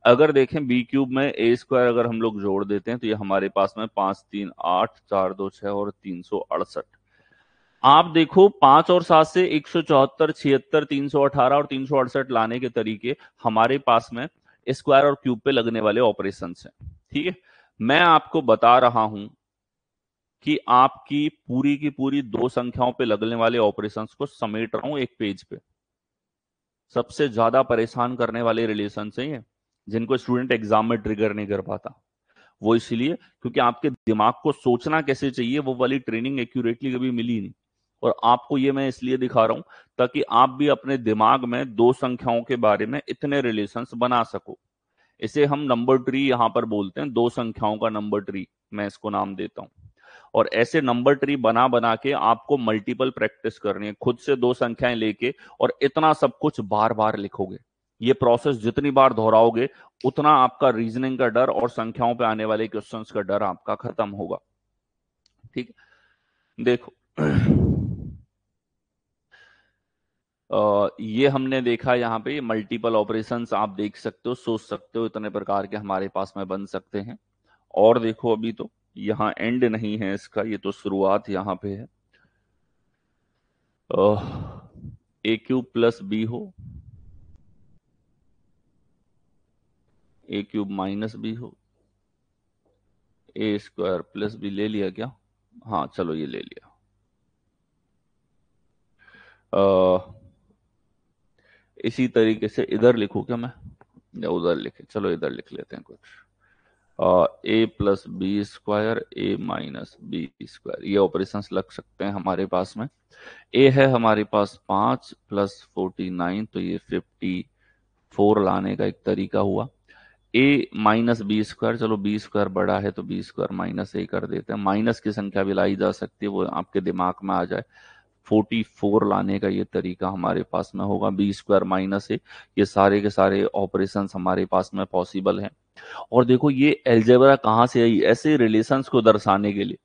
अगर देखें बी क्यूब में ए स्क्वायर अगर हम लोग जोड़ देते हैं तो ये हमारे पास में 5 3 8 4 2 6 और 368। आप देखो 5 और 7 से 174, 76, 318 और 368 लाने के तरीके हमारे पास में स्क्वायर और क्यूब पे लगने वाले ऑपरेशन हैं। ठीक है, मैं आपको बता रहा हूं कि आपकी पूरी की पूरी दो संख्याओं पे लगने वाले ऑपरेशंस को समेट रहा हूं एक पेज पे। सबसे ज्यादा परेशान करने वाले रिलेशन है ये, जिनको स्टूडेंट एग्जाम में ट्रिगर नहीं कर पाता। वो इसलिए क्योंकि आपके दिमाग को सोचना कैसे चाहिए वो वाली ट्रेनिंग एक्यूरेटली कभी मिली नहीं। और आपको ये मैं इसलिए दिखा रहा हूं ताकि आप भी अपने दिमाग में दो संख्याओं के बारे में इतने रिलेशंस बना सको। इसे हम नंबर ट्री यहां पर बोलते हैं, दो संख्याओं का नंबर ट्री मैं इसको नाम देता हूं। और ऐसे नंबर ट्री बना बना के आपको मल्टीपल प्रैक्टिस करनी है, खुद से दो संख्याएं लेके और इतना सब कुछ बार बार लिखोगे। ये प्रोसेस जितनी बार दोहराओगे उतना आपका रीजनिंग का डर और संख्याओं पे आने वाले क्वेश्चंस का डर आपका खत्म होगा। ठीक है, देखो ये हमने देखा यहाँ पे मल्टीपल ऑपरेशंस, आप देख सकते हो, सोच सकते हो, इतने प्रकार के हमारे पास में बन सकते हैं। और देखो अभी तो यहाँ एंड नहीं है इसका, ये तो शुरुआत यहाँ पे है। ए क्यूब प्लस बी हो, ए क्यूब माइनस बी हो, ए स्क्वायर प्लस बी ले लिया क्या, हाँ चलो ये ले लिया। इसी तरीके से इधर लिखूं क्या मैं या उधर लिखे, चलो इधर लिख लेते हैं कुछ। ए प्लस बी स्क्वायर, ए माइनस बी स्क्वायर, ये ऑपरेशंस लग सकते हैं हमारे पास में। ए है हमारे पास 5 + 49, तो ये 54 लाने का एक तरीका हुआ। ए माइनस बी स्क्वायर, चलो बी स्क्वायर बड़ा है तो बी स्क्वायर माइनस ए कर देते हैं, माइनस की संख्या भी लाई जा सकती है, वो आपके दिमाग में आ जाए। 44 लाने का ये तरीका हमारे पास में होगा, बी स्क्वायर माइनस ए। ये सारे के सारे ऑपरेशंस हमारे पास में पॉसिबल हैं। और देखो ये एल्जेब्रा कहाँ से आई, ऐसे रिलेशंस को दर्शाने के लिए।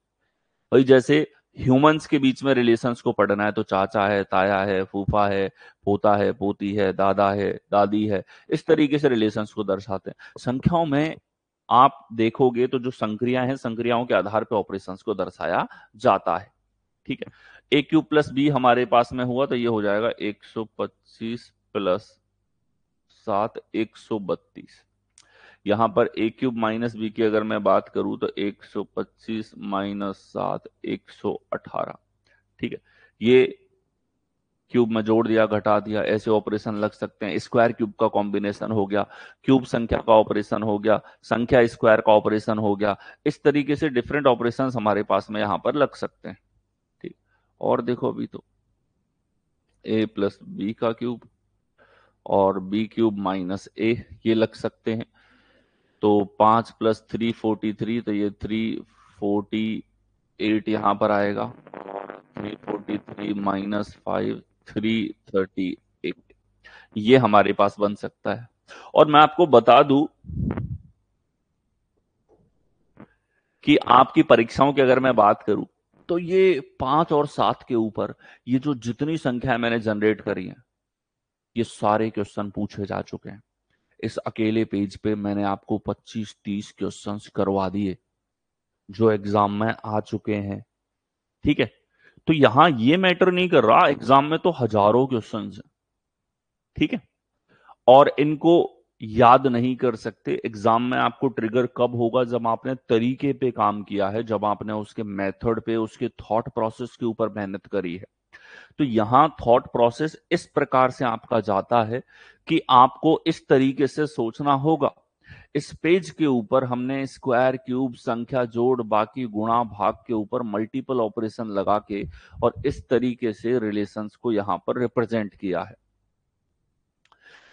भाई जैसे ह्यूमंस के बीच में रिलेशंस को पढ़ना है तो चाचा है, ताया है, फूफा है, पोता है, पोती है, दादा है, दादी है, इस तरीके से रिलेशंस को दर्शाते हैं। संख्याओं में आप देखोगे तो जो संक्रियाएं हैं, संक्रियाओं के आधार पर ऑपरेशंस को दर्शाया जाता है। ठीक है, ए क्यूब प्लस बी हमारे पास में हुआ तो ये हो जाएगा 125 प्लस 7 132। यहां पर ए क्यूब माइनस बी की अगर मैं बात करूं तो 125 माइनस 7 118। ठीक है, ये क्यूब में जोड़ दिया, घटा दिया, ऐसे ऑपरेशन लग सकते हैं। स्क्वायर क्यूब का कॉम्बिनेशन हो गया, क्यूब संख्या का ऑपरेशन हो गया, संख्या स्क्वायर का ऑपरेशन हो गया। इस तरीके से डिफरेंट ऑपरेशन हमारे पास में यहां पर लग सकते हैं। ठीक, और देखो अभी तो ए प्लस बी का क्यूब और बी क्यूब माइनस ए ये लग सकते हैं। तो 5 प्लस 343, तो ये 348 यहां पर आएगा। 343 माइनस 5 338, ये हमारे पास बन सकता है। और मैं आपको बता दूं कि आपकी परीक्षाओं की अगर मैं बात करूं तो ये 5 और 7 के ऊपर ये जो जितनी संख्या मैंने जनरेट करी है, ये सारे क्वेश्चन पूछे जा चुके हैं। इस अकेले पेज पे मैंने आपको 25-30 क्वेश्चंस करवा दिए जो एग्जाम में आ चुके हैं। ठीक है, तो यहां ये मैटर नहीं कर रहा, एग्जाम में तो हजारों क्वेश्चंस हैं। ठीक है, और इनको याद नहीं कर सकते। एग्जाम में आपको ट्रिगर कब होगा, जब आपने तरीके पे काम किया है, जब आपने उसके मेथड पे, उसके थॉट प्रोसेस के ऊपर मेहनत करी है। तो यहां थॉट प्रोसेस इस प्रकार से आपका जाता है कि आपको इस तरीके से सोचना होगा। इस पेज के ऊपर हमने स्क्वायर, क्यूब, संख्या, जोड़, बाकी, गुणा, भाग के ऊपर मल्टीपल ऑपरेशन लगा के और इस तरीके से रिलेशंस को यहां पर रिप्रेजेंट किया है।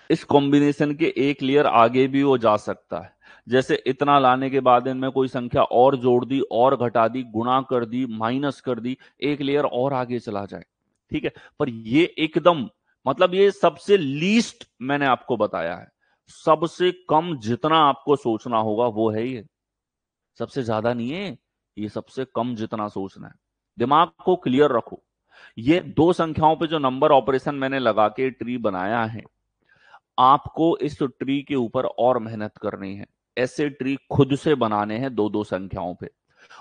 इस कॉम्बिनेशन के एक लेयर आगे भी वो जा सकता है। जैसे इतना लाने के बाद इनमें कोई संख्या और जोड़ दी, और घटा दी, गुणा कर दी, माइनस कर दी, एक लेयर और आगे चला जाए। ठीक है, पर ये एकदम, मतलब ये सबसे लीस्ट मैंने आपको बताया है। सबसे कम जितना आपको सोचना होगा वो है ये, सबसे ज्यादा नहीं है, ये सबसे कम जितना सोचना है। दिमाग को क्लियर रखो। ये दो संख्याओं पे जो नंबर ऑपरेशन मैंने लगा के ट्री बनाया है, आपको इस ट्री के ऊपर और मेहनत करनी है। ऐसे ट्री खुद से बनाने हैं दो दो संख्याओं पे।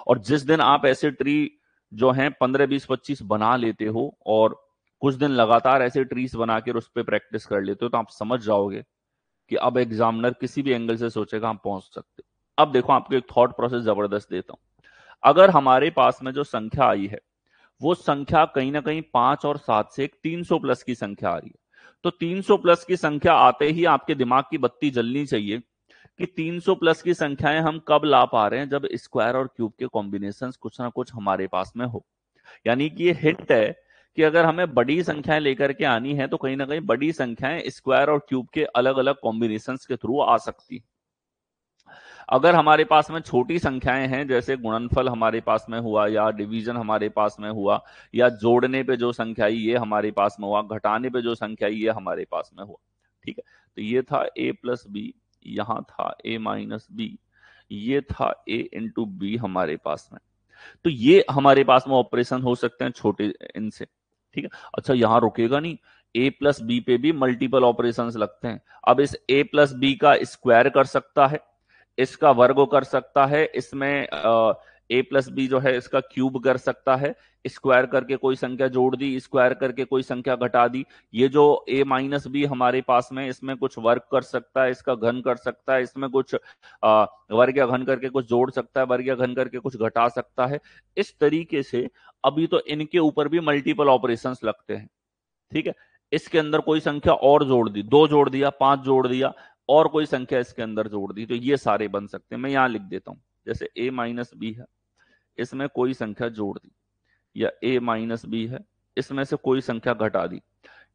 और जिस दिन आप ऐसे ट्री जो हैं 15 20 25 बना लेते हो और कुछ दिन लगातार ऐसे ट्रीज बना के उस पर प्रैक्टिस कर लेते हो, तो आप समझ जाओगे कि अब एग्जामिनर किसी भी एंगल से सोचेगा आप पहुंच सकते हो। अब देखो आपको एक थॉट प्रोसेस जबरदस्त देता हूं। अगर हमारे पास में जो संख्या आई है, वो संख्या कहीं ना कहीं 5 और 7 से एक 300 प्लस की संख्या आ रही है, तो 300 प्लस की संख्या आते ही आपके दिमाग की बत्ती जलनी चाहिए कि 300 प्लस की संख्याएं हम कब ला पा रहे हैं, जब स्क्वायर और क्यूब के कॉम्बिनेशन कुछ ना कुछ हमारे पास में हो। यानी कि ये हिंट है कि अगर हमें बड़ी संख्याएं लेकर के आनी है तो कहीं ना कहीं बड़ी संख्याएं स्क्वायर और क्यूब के अलग अलग कॉम्बिनेशन के थ्रू आ सकती। अगर हमारे पास में छोटी संख्याएं हैं, जैसे गुणनफल हमारे पास में हुआ, या डिवीजन हमारे पास में हुआ, या जोड़ने पे जो संख्या आई ये हमारे पास में हुआ, घटाने पे जो संख्या आई ये हमारे पास में हुआ। ठीक है, तो ये था ए प्लस बी, यहां था ए माइनस बी, ये था ए इंटू बी हमारे पास में। तो ये हमारे पास में ऑपरेशन हो सकते हैं छोटे इनसे। ठीक है, अच्छा यहां रुकेगा नहीं, ए प्लस बी पे भी मल्टीपल ऑपरेशंस लगते हैं। अब इस ए प्लस बी का स्क्वायर कर सकता है, इसका वर्ग कर सकता है, इसमें ए प्लस बी जो है इसका क्यूब कर सकता है, स्क्वायर करके कोई संख्या जोड़ दी, स्क्वायर करके कोई संख्या घटा दी। ये जो ए माइनस बी हमारे पास में, इसमें कुछ वर्ग कर सकता है, इसका घन कर सकता है, इसमें कुछ वर्ग या घन करके कुछ जोड़ सकता है, वर्ग या घन करके कुछ घटा सकता है। इस तरीके से अभी तो इनके ऊपर भी मल्टीपल ऑपरेशंस लगते हैं। ठीक है, इसके अंदर कोई संख्या और जोड़ दी, 2 जोड़ दिया, 5 जोड़ दिया, और कोई संख्या इसके अंदर जोड़ दी, तो ये सारे बन सकते हैं। मैं यहां लिख देता हूं, जैसे a माइनस बी है, इसमें कोई संख्या जोड़ दी, या a माइनस बी है, इसमें से कोई संख्या घटा दी,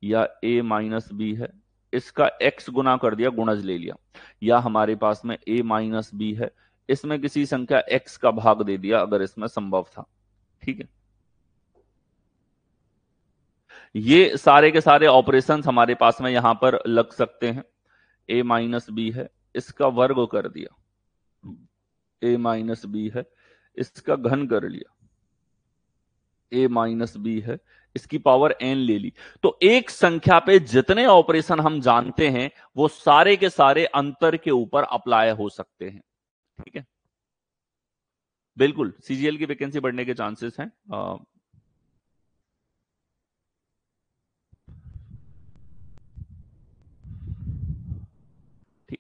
या a माइनस बी है, इसका x गुना कर दिया, गुणज ले लिया, या हमारे पास में a माइनस बी है, इसमें किसी संख्या x का भाग दे दिया अगर इसमें संभव था। ठीक है, ये सारे के सारे ऑपरेशंस हमारे पास में यहां पर लग सकते हैं। a माइनस बी है, इसका वर्ग कर दिया, a माइनस बी है, इसका घन कर लिया, a माइनस बी है, इसकी पावर n ले ली। तो एक संख्या पे जितने ऑपरेशन हम जानते हैं वो सारे के सारे अंतर के ऊपर अप्लाई हो सकते हैं। ठीक है, बिल्कुल सीजीएल की वैकेंसी बढ़ने के चांसेस हैं। ठीक,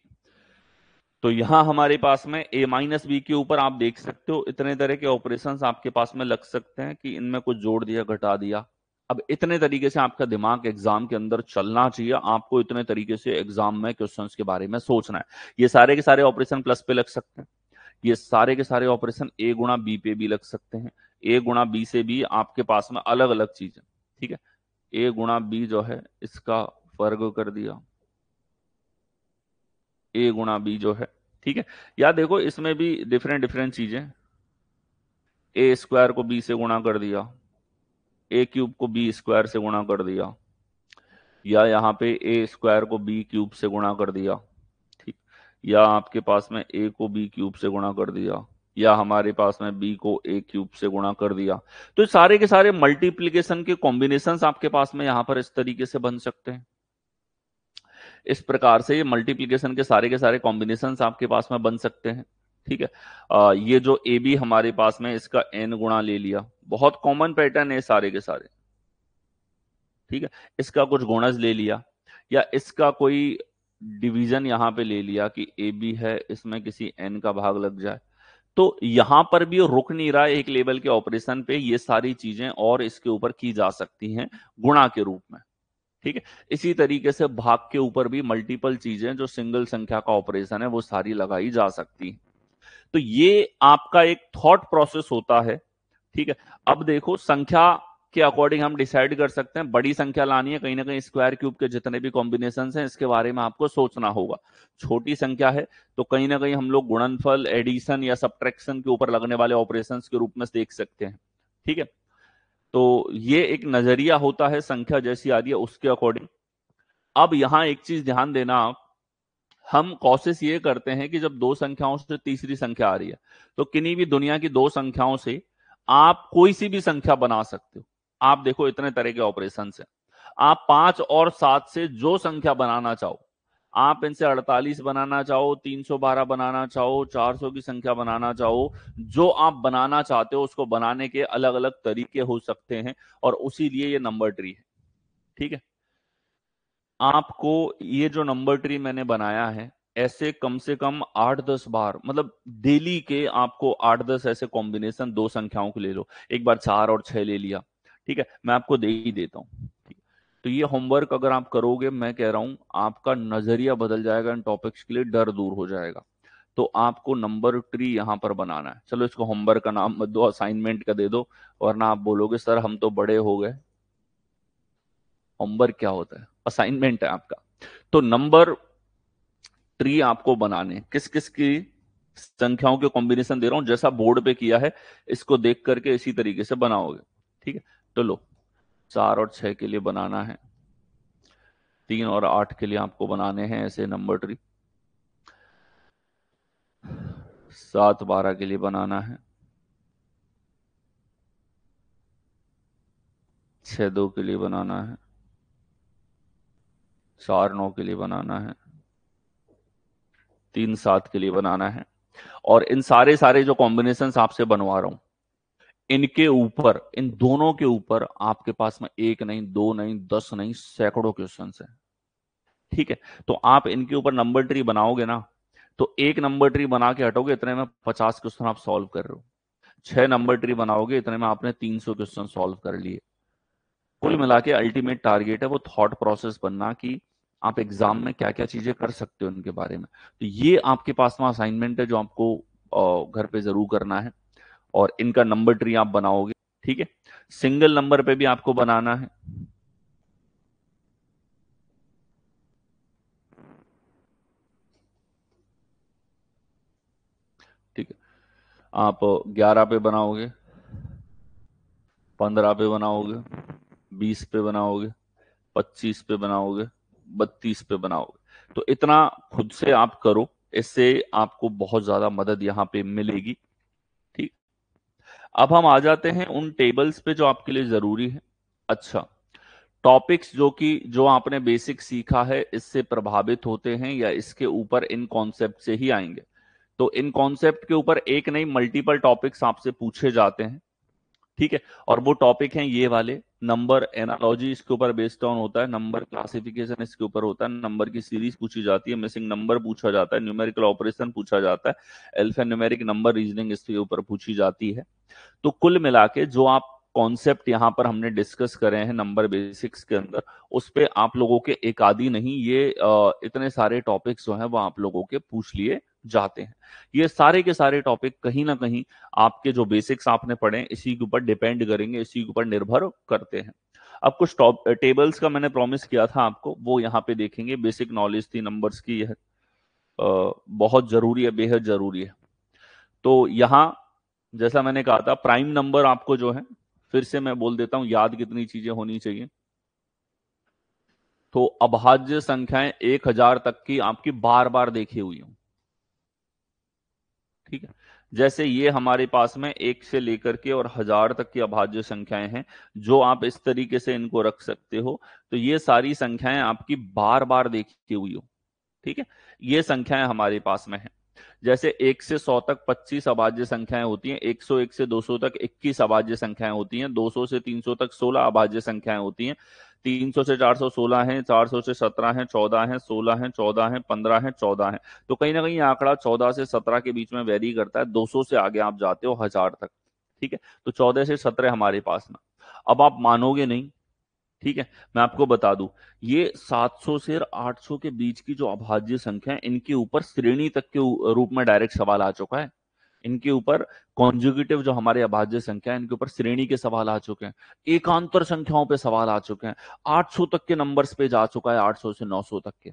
तो यहां हमारे पास में a माइनस बी के ऊपर आप देख सकते हो इतने तरह के ऑपरेशंस आपके पास में लग सकते हैं कि इनमें कुछ जोड़ दिया, घटा दिया। अब इतने तरीके से आपका दिमाग एग्जाम के अंदर चलना चाहिए, आपको इतने तरीके से एग्जाम में क्वेश्चंस के बारे में सोचना है। ये सारे के सारे ऑपरेशन प्लस पे लग सकते हैं, ये सारे के सारे ऑपरेशन ए गुणा बी पे भी लग सकते हैं, ए गुणा बी से भी आपके पास में अलग अलग चीजें। ठीक है, ए गुणा बी जो है इसका वर्ग कर दिया, ए गुणा बी जो है। ठीक है, या देखो इसमें भी डिफरेंट डिफरेंट चीजें, ए स्क्वायर को बी से गुणा कर दिया, ए क्यूब को बी स्क्वायर से गुणा कर दिया, या यहाँ पे ए स्क्वायर को बी क्यूब से गुणा कर दिया। ठीक, या आपके पास में ए को बी क्यूब से गुणा कर दिया, या हमारे पास में बी को ए क्यूब से गुणा कर दिया। तो सारे के सारे मल्टीप्लीकेशन के कॉम्बिनेशंस आपके पास में यहाँ पर इस तरीके से बन सकते हैं। इस प्रकार से ये मल्टीप्लीकेशन के सारे कॉम्बिनेशंस आपके पास में बन सकते हैं। ठीक है, ये जो ए बी हमारे पास में इसका एन गुणा ले लिया, बहुत कॉमन पैटर्न है सारे के सारे। ठीक है, इसका कुछ गुणज ले लिया, या इसका कोई डिवीजन यहां पे ले लिया कि ए बी है, इसमें किसी एन का भाग लग जाए। तो यहां पर भी रुक नहीं रहा है एक लेवल के ऑपरेशन पे, ये सारी चीजें और इसके ऊपर की जा सकती हैं गुणा के रूप में। ठीक है, इसी तरीके से भाग के ऊपर भी मल्टीपल चीजें जो सिंगल संख्या का ऑपरेशन है वो सारी लगाई जा सकती हैं। तो ये आपका एक थॉट प्रोसेस होता है। ठीक है, अब देखो संख्या के अकॉर्डिंग हम डिसाइड कर सकते हैं, बड़ी संख्या लानी है, कहीं ना कहीं स्क्वायर क्यूब के जितने भी कॉम्बिनेशन हैं इसके बारे में आपको सोचना होगा। छोटी संख्या है तो कहीं ना कहीं हम लोग गुणनफल, एडिशन या सब्ट्रैक्शन के ऊपर लगने वाले ऑपरेशंस के रूप में देख सकते हैं। ठीक है, तो ये एक नजरिया होता है, संख्या जैसी आ रही है उसके अकॉर्डिंग। अब यहां एक चीज ध्यान देना आप, हम कोशिश ये करते हैं कि जब दो संख्याओं से तीसरी संख्या आ रही है तो किन्हीं भी दुनिया की दो संख्याओं से आप कोई सी भी संख्या बना सकते हो। आप देखो इतने तरह के ऑपरेशन है, आप 5 और 7 से जो संख्या बनाना चाहो, आप इनसे 48 बनाना चाहो, 312 बनाना चाहो, 400 की संख्या बनाना चाहो, जो आप बनाना चाहते हो उसको बनाने के अलग अलग तरीके हो सकते हैं, और उसी लिए ये नंबर ट्री है। ठीक है, आपको ये जो नंबर ट्री मैंने बनाया है, ऐसे कम से कम 8-10 बार, मतलब डेली के आपको 8-10 ऐसे कॉम्बिनेशन दो संख्याओं को ले लो, एक बार 4 और 6 ले लिया। ठीक है, मैं आपको दे ही देता हूं। ठीक, तो ये होमवर्क अगर आप करोगे, मैं कह रहा हूं आपका नजरिया बदल जाएगा, इन टॉपिक्स के लिए डर दूर हो जाएगा। तो आपको नंबर ट्री यहां पर बनाना है। चलो इसको होमवर्क का नाम मत दो, असाइनमेंट का दे दो, वरना आप बोलोगे सर हम तो बड़े हो गए। होमवर्क क्या होता है? असाइनमेंट है आपका। तो नंबर ट्री आपको बनाने, किस किस की संख्याओं के कॉम्बिनेशन दे रहा हूं, जैसा बोर्ड पे किया है इसको देख करके इसी तरीके से बनाओगे। ठीक है, तो लो 4 और 6 के लिए बनाना है, 3 और 8 के लिए आपको बनाने हैं ऐसे नंबर ट्री, 7-12 के लिए बनाना है, 6-2 के लिए बनाना है, 4-9 के लिए बनाना है, 3-7 के लिए बनाना है। और इन सारे सारे जो कॉम्बिनेशन आपसे बनवा रहा हूं, इनके ऊपर, इन दोनों के ऊपर आपके पास में एक नहीं, दो नहीं, 10 नहीं, सैकड़ों क्वेश्चन है। ठीक है, तो आप इनके ऊपर नंबर ट्री बनाओगे ना, तो एक नंबर ट्री बना के हटोगे, इतने में 50 क्वेश्चन आप सॉल्व कर रहे हो। 6 नंबर ट्री बनाओगे, इतने में आपने 300 क्वेश्चन सॉल्व कर लिए। कुल मिला के अल्टीमेट टारगेट है वो थॉट प्रोसेस बनना, कि आप एग्जाम में क्या क्या चीजें कर सकते हो उनके बारे में। तो ये आपके पास में असाइनमेंट है जो आपको घर पे जरूर करना है, और इनका नंबर ट्री आप बनाओगे। ठीक है, सिंगल नंबर पे भी आपको बनाना है। आप 11 पे बनाओगे, 15 पे बनाओगे, 20 पे बनाओगे, 25 पे बनाओगे, 32 पे बनाओगे। तो इतना खुद से आप करो, इससे आपको बहुत ज्यादा मदद यहाँ पे मिलेगी। ठीक। अब हम आ जाते हैं उन टेबल्स पे जो आपके लिए जरूरी है। अच्छा, टॉपिक्स जो आपने बेसिक सीखा है इससे प्रभावित होते हैं या इसके ऊपर इन कॉन्सेप्ट से ही आएंगे? तो इन कॉन्सेप्ट के ऊपर एक नहीं मल्टीपल टॉपिक्स आपसे पूछे जाते हैं। ठीक है। और वो टॉपिक हैं ये वाले, नंबर एनालॉजी इसके ऊपर बेस्ड ऑन होता है, नंबर क्लासिफिकेशन इसके ऊपर होता है, नंबर की सीरीज पूछी जाती है, मिसिंग नंबर पूछा जाता है, न्यूमेरिकल ऑपरेशन पूछा जाता है, एल्फा न्यूमेरिक नंबर रीजनिंग इसके ऊपर पूछी जाती है। तो कुल मिला के जो आप कॉन्सेप्ट यहां पर हमने डिस्कस करे हैं नंबर बेसिक्स के अंदर, उस पे आप लोगों के एक आधी नहीं, ये इतने सारे टॉपिक्स जो हैं वो आप लोगों के पूछ लिए जाते हैं। ये सारे के सारे टॉपिक कहीं ना कहीं आपके जो बेसिक्स आपने पढ़े इसी के ऊपर डिपेंड करेंगे, इसी के ऊपर निर्भर करते हैं। अब कुछ टॉप टेबल्स का मैंने प्रॉमिस किया था आपको, वो यहाँ पे देखेंगे। बेसिक नॉलेज थी नंबर्स की, यह बहुत जरूरी है, बेहद जरूरी है। तो यहाँ जैसा मैंने कहा था, प्राइम नंबर आपको जो है, फिर से मैं बोल देता हूं याद कितनी चीजें होनी चाहिए। तो अभाज्य संख्याएं 1000 तक की आपकी बार बार देखी हुई हो। ठीक है। जैसे ये हमारे पास में 1 से लेकर के और 1000 तक की अभाज्य संख्याएं हैं, जो आप इस तरीके से इनको रख सकते हो। तो ये सारी संख्याएं आपकी बार बार देखी हुई हो। ठीक है। ये संख्याएं हमारे पास में है। जैसे 1 से 100 तक 25 अभाज्य संख्याएं होती हैं, 101 से 200 तक 21 अभाज्य संख्याएं होती हैं, 200 से 300 तक 16 अभाज्य संख्याएं होती हैं, 300 से 400 16 हैं, 400 से 17 हैं, 14 हैं, 16 हैं, 14 हैं, 15 हैं, 14 हैं। तो कहीं ना कहीं आंकड़ा 14 से 17 के बीच में वेरी करता है। 200 से आगे आप जाते हो 1000 तक। ठीक है। तो 14 से 17 हमारे पास में। अब आप मानोगे नहीं। ठीक है। मैं आपको बता दूं, ये 700 से 800 के बीच की जो अभाज्य संख्या है, इनके ऊपर श्रेणी तक के रूप में डायरेक्ट सवाल आ चुका है। इनके ऊपर कॉन्जुगेटिव जो हमारे अभाज्य संख्या है, इनके ऊपर श्रेणी के सवाल आ चुके हैं, एकांतर संख्याओं पे सवाल आ चुके हैं, 800 तक के नंबर्स पे जा चुका है, 800 से 900 तक के।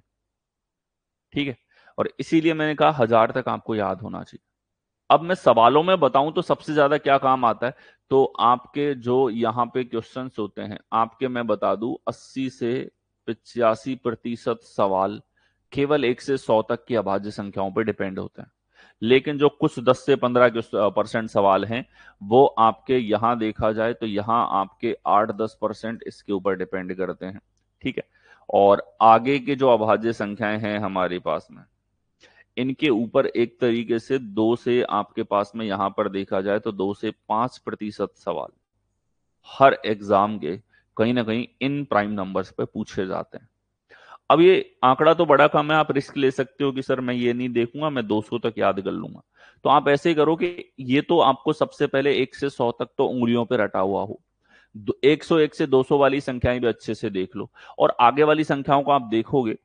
ठीक है। और इसीलिए मैंने कहा 1000 तक आपको याद होना चाहिए। अब मैं सवालों में बताऊं तो सबसे ज्यादा क्या काम आता है, तो आपके जो यहाँ पे क्वेश्चंस होते हैं आपके, मैं बता दूं 80 से 85% सवाल केवल 1 से 100 तक की अभाज्य संख्याओं पे डिपेंड होते हैं। लेकिन जो कुछ 10 से 15% सवाल हैं, वो आपके यहाँ देखा जाए तो यहाँ आपके 8-10% इसके ऊपर डिपेंड करते हैं। ठीक है। और आगे के जो अभाज्य संख्याएं हैं हमारे पास में, इनके ऊपर एक तरीके से 2 से आपके पास में यहां पर देखा जाए तो 2 से 5% सवाल हर एग्जाम के कहीं ना कहीं इन प्राइम नंबर्स पे पूछे जाते हैं। अब ये आंकड़ा तो बड़ा कम है, आप रिस्क ले सकते हो कि सर मैं ये नहीं देखूंगा, मैं 200 तक याद कर लूंगा। तो आप ऐसे ही करो कि ये तो आपको सबसे पहले 1 से 100 तक तो उंगलियों पे रटा हुआ हो। 101 से 200 वाली संख्याएं भी अच्छे से देख लो, और आगे वाली संख्याओं को आप देखोगे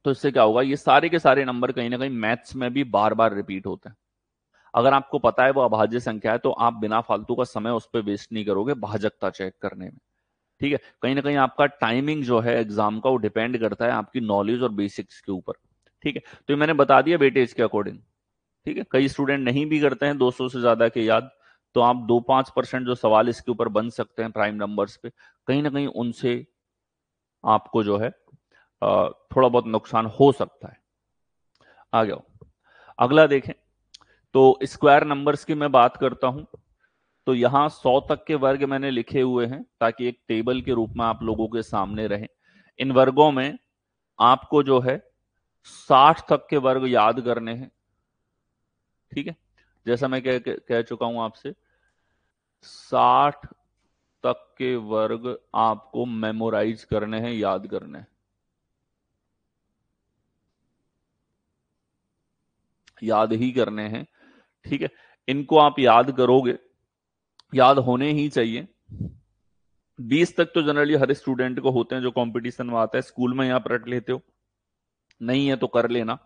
तो इससे क्या होगा, ये सारे के सारे नंबर कहीं ना कहीं मैथ्स में भी बार बार रिपीट होते हैं। अगर आपको पता है वो अभाज्य संख्या है तो आप बिना फालतू का समय उस पर वेस्ट नहीं करोगे भाजकता चेक करने में। ठीक है। कहीं ना कहीं आपका टाइमिंग जो है एग्जाम का, वो डिपेंड करता है आपकी नॉलेज और बेसिक्स के ऊपर। ठीक है। तो ये मैंने बता दिया वेटेज के अकॉर्डिंग। ठीक है। कई स्टूडेंट नहीं भी करते हैं 200 से ज्यादा के याद, तो आप 2-5% जो सवाल इसके ऊपर बन सकते हैं प्राइम नंबर्स पे, कहीं ना कहीं उनसे आपको जो है थोड़ा बहुत नुकसान हो सकता है। आ गया। अगला देखें, तो स्क्वायर नंबर्स की मैं बात करता हूं। तो यहां 100 तक के वर्ग मैंने लिखे हुए हैं ताकि एक टेबल के रूप में आप लोगों के सामने रहे। इन वर्गों में आपको जो है 60 तक के वर्ग याद करने हैं। ठीक है। जैसा मैं कह चुका हूं आपसे, 60 तक के वर्ग आपको मेमोराइज करने हैं, याद करने हैं, याद ही करने हैं। ठीक है। इनको आप याद करोगे, याद होने ही चाहिए। 20 तक तो जनरली हर स्टूडेंट को होते हैं जो कंपटीशन में आता है, स्कूल में यहाँ पर रट लेते हो, नहीं है तो कर लेना।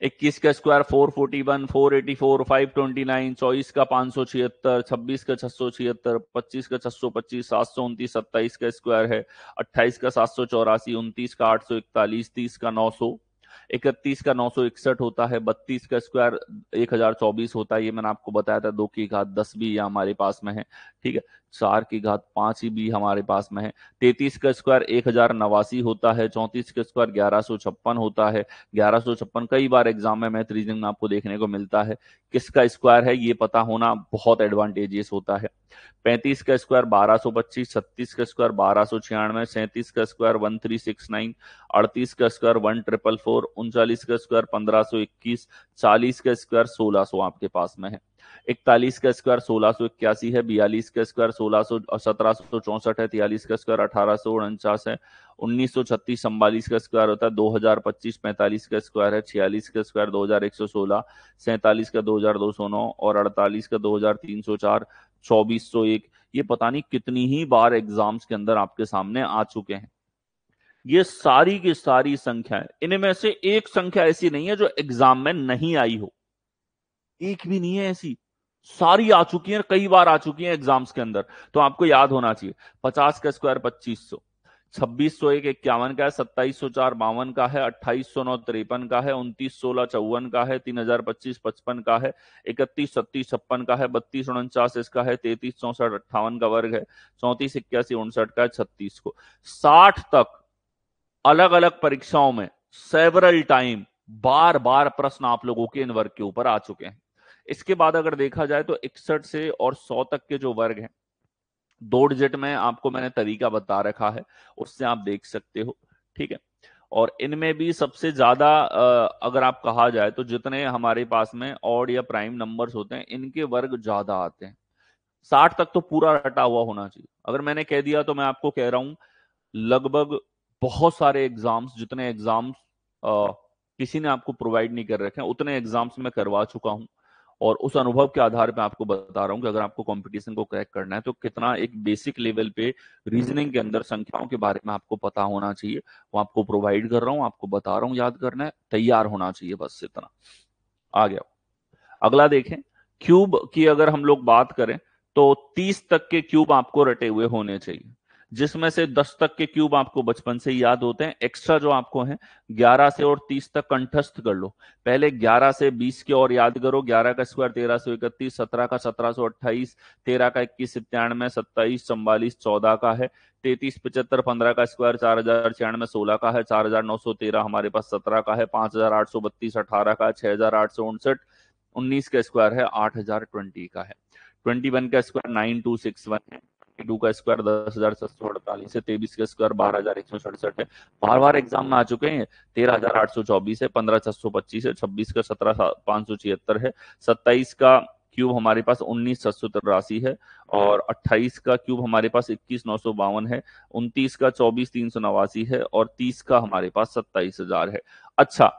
21 का स्क्वायर 441, 484, 529, 24 का 576, 26 का 676, 25 का 625, 729, 27 का स्क्वायर है, 28 का 784, 29 का 841, 30 का 900, 31 का 961 होता है, 32 का स्क्वायर 1024 होता है, ये मैंने आपको बताया था। 2 की घात 10 भी हमारे पास में है, ठीक है। 4 की घात 5 ही भी हमारे पास में है। 33 का स्क्वायर 1089 होता है। 34 का स्क्वायर 1156 होता है। 1156 कई बार एग्जाम में मैथ रीजनिंग में आपको देखने को मिलता है। किसका स्क्वायर है ये पता होना बहुत एडवांटेजियस होता है। 35 का स्क्वायर 1225, 36 का स्क्वायर 1296, 37 का स्क्वायर 1369, 38 का स्क्वायर 1444, 39 का स्क्वायर 1521, 40 का स्क्वायर 1600 आपके पास में है। 41 का स्क्वायर 1681 है। 42 का स्क्वायर 1764 है। 43 का स्क्वायर 1849 है। 1936 44 का स्क्वायर होता है 2025। 45 का स्क्वायर है 46 का स्क्वायर 2116, 47 का 2209 और 48 का 2304, 2401। ये पता नहीं कितनी ही बार एग्जाम्स के अंदर आपके सामने आ चुके हैं। ये सारी की सारी संख्याएं, इनमें से एक संख्या ऐसी नहीं है जो एग्जाम में नहीं आई हो, एक भी नहीं है ऐसी। सारी आ चुकी हैं, कई बार आ चुकी हैं एग्जाम्स के अंदर, तो आपको याद होना चाहिए। 50 का स्क्वायर 2500, 2601 51 का है, 2704 52 का है, 2809 53 का है, 2916 54 का है, 3025 55 का है, 31 37 56 का है, 32 49 इसका है, 33 64 58 का वर्ग है, 34 81 59 का है, 36 को 60 तक अलग अलग परीक्षाओं में सेवरल टाइम बार बार प्रश्न आप लोगों के इन वर्ग के ऊपर आ चुके हैं। इसके बाद अगर देखा जाए तो 61 से और 100 तक के जो वर्ग हैं, 2 डिजिट में आपको मैंने तरीका बता रखा है, उससे आप देख सकते हो, ठीक है। और इनमें भी सबसे ज्यादा अगर आप कहा जाए तो जितने हमारे पास में ऑड या प्राइम नंबर्स होते हैं, इनके वर्ग ज्यादा आते हैं। 60 तक तो पूरा रटा हुआ होना चाहिए। अगर मैंने कह दिया तो मैं आपको कह रहा हूं लगभग बहुत सारे एग्जाम्स, जितने एग्जाम्स किसी ने आपको प्रोवाइड नहीं कर रखे हैं, उतने एग्जाम्स मैं करवा चुका हूं। और उस अनुभव के आधार पे आपको बता रहा हूं कि अगर आपको कंपटीशन को क्रैक करना है तो कितना एक बेसिक लेवल पे रीजनिंग के अंदर संख्याओं के बारे में आपको पता होना चाहिए। वो आपको प्रोवाइड कर रहा हूं, आपको बता रहा हूं, याद करना है, तैयार होना चाहिए, बस इतना। आ गया। अगला देखें, क्यूब की अगर हम लोग बात करें तो 30 तक के क्यूब आपको रटे हुए होने चाहिए, जिसमें से 10 तक के क्यूब आपको बचपन से ही याद होते हैं। एक्स्ट्रा जो आपको है 11 से और 30 तक कंठस्थ कर लो। पहले 11 से 20 के और याद करो। 11 का स्क्वायर 1331, 17 का 1728, 13 का 2197, 27 44 14 का है, 33 75 15 का स्क्वायर 4096 16 का है, 4913 हमारे पास 17 का है, 5832 18 का, 6859 19 का स्क्वायर है 8020 का है, 21 का स्क्वायर 9261 है, 22 का स्क्वायर 10,748 है, 23 का स्क्वायर 12,167 है। बार बार एग्जाम में आ चुके हैं। 13,824 है, 15,625 है, 26 का 17,576 है, 27 का क्यूब हमारे पास 19,783 है, और 28 का क्यूब हमारे पास 21,952 है, 29 का 24,389 है, और 30 का हमारे पास 27,000 है। अच्छा,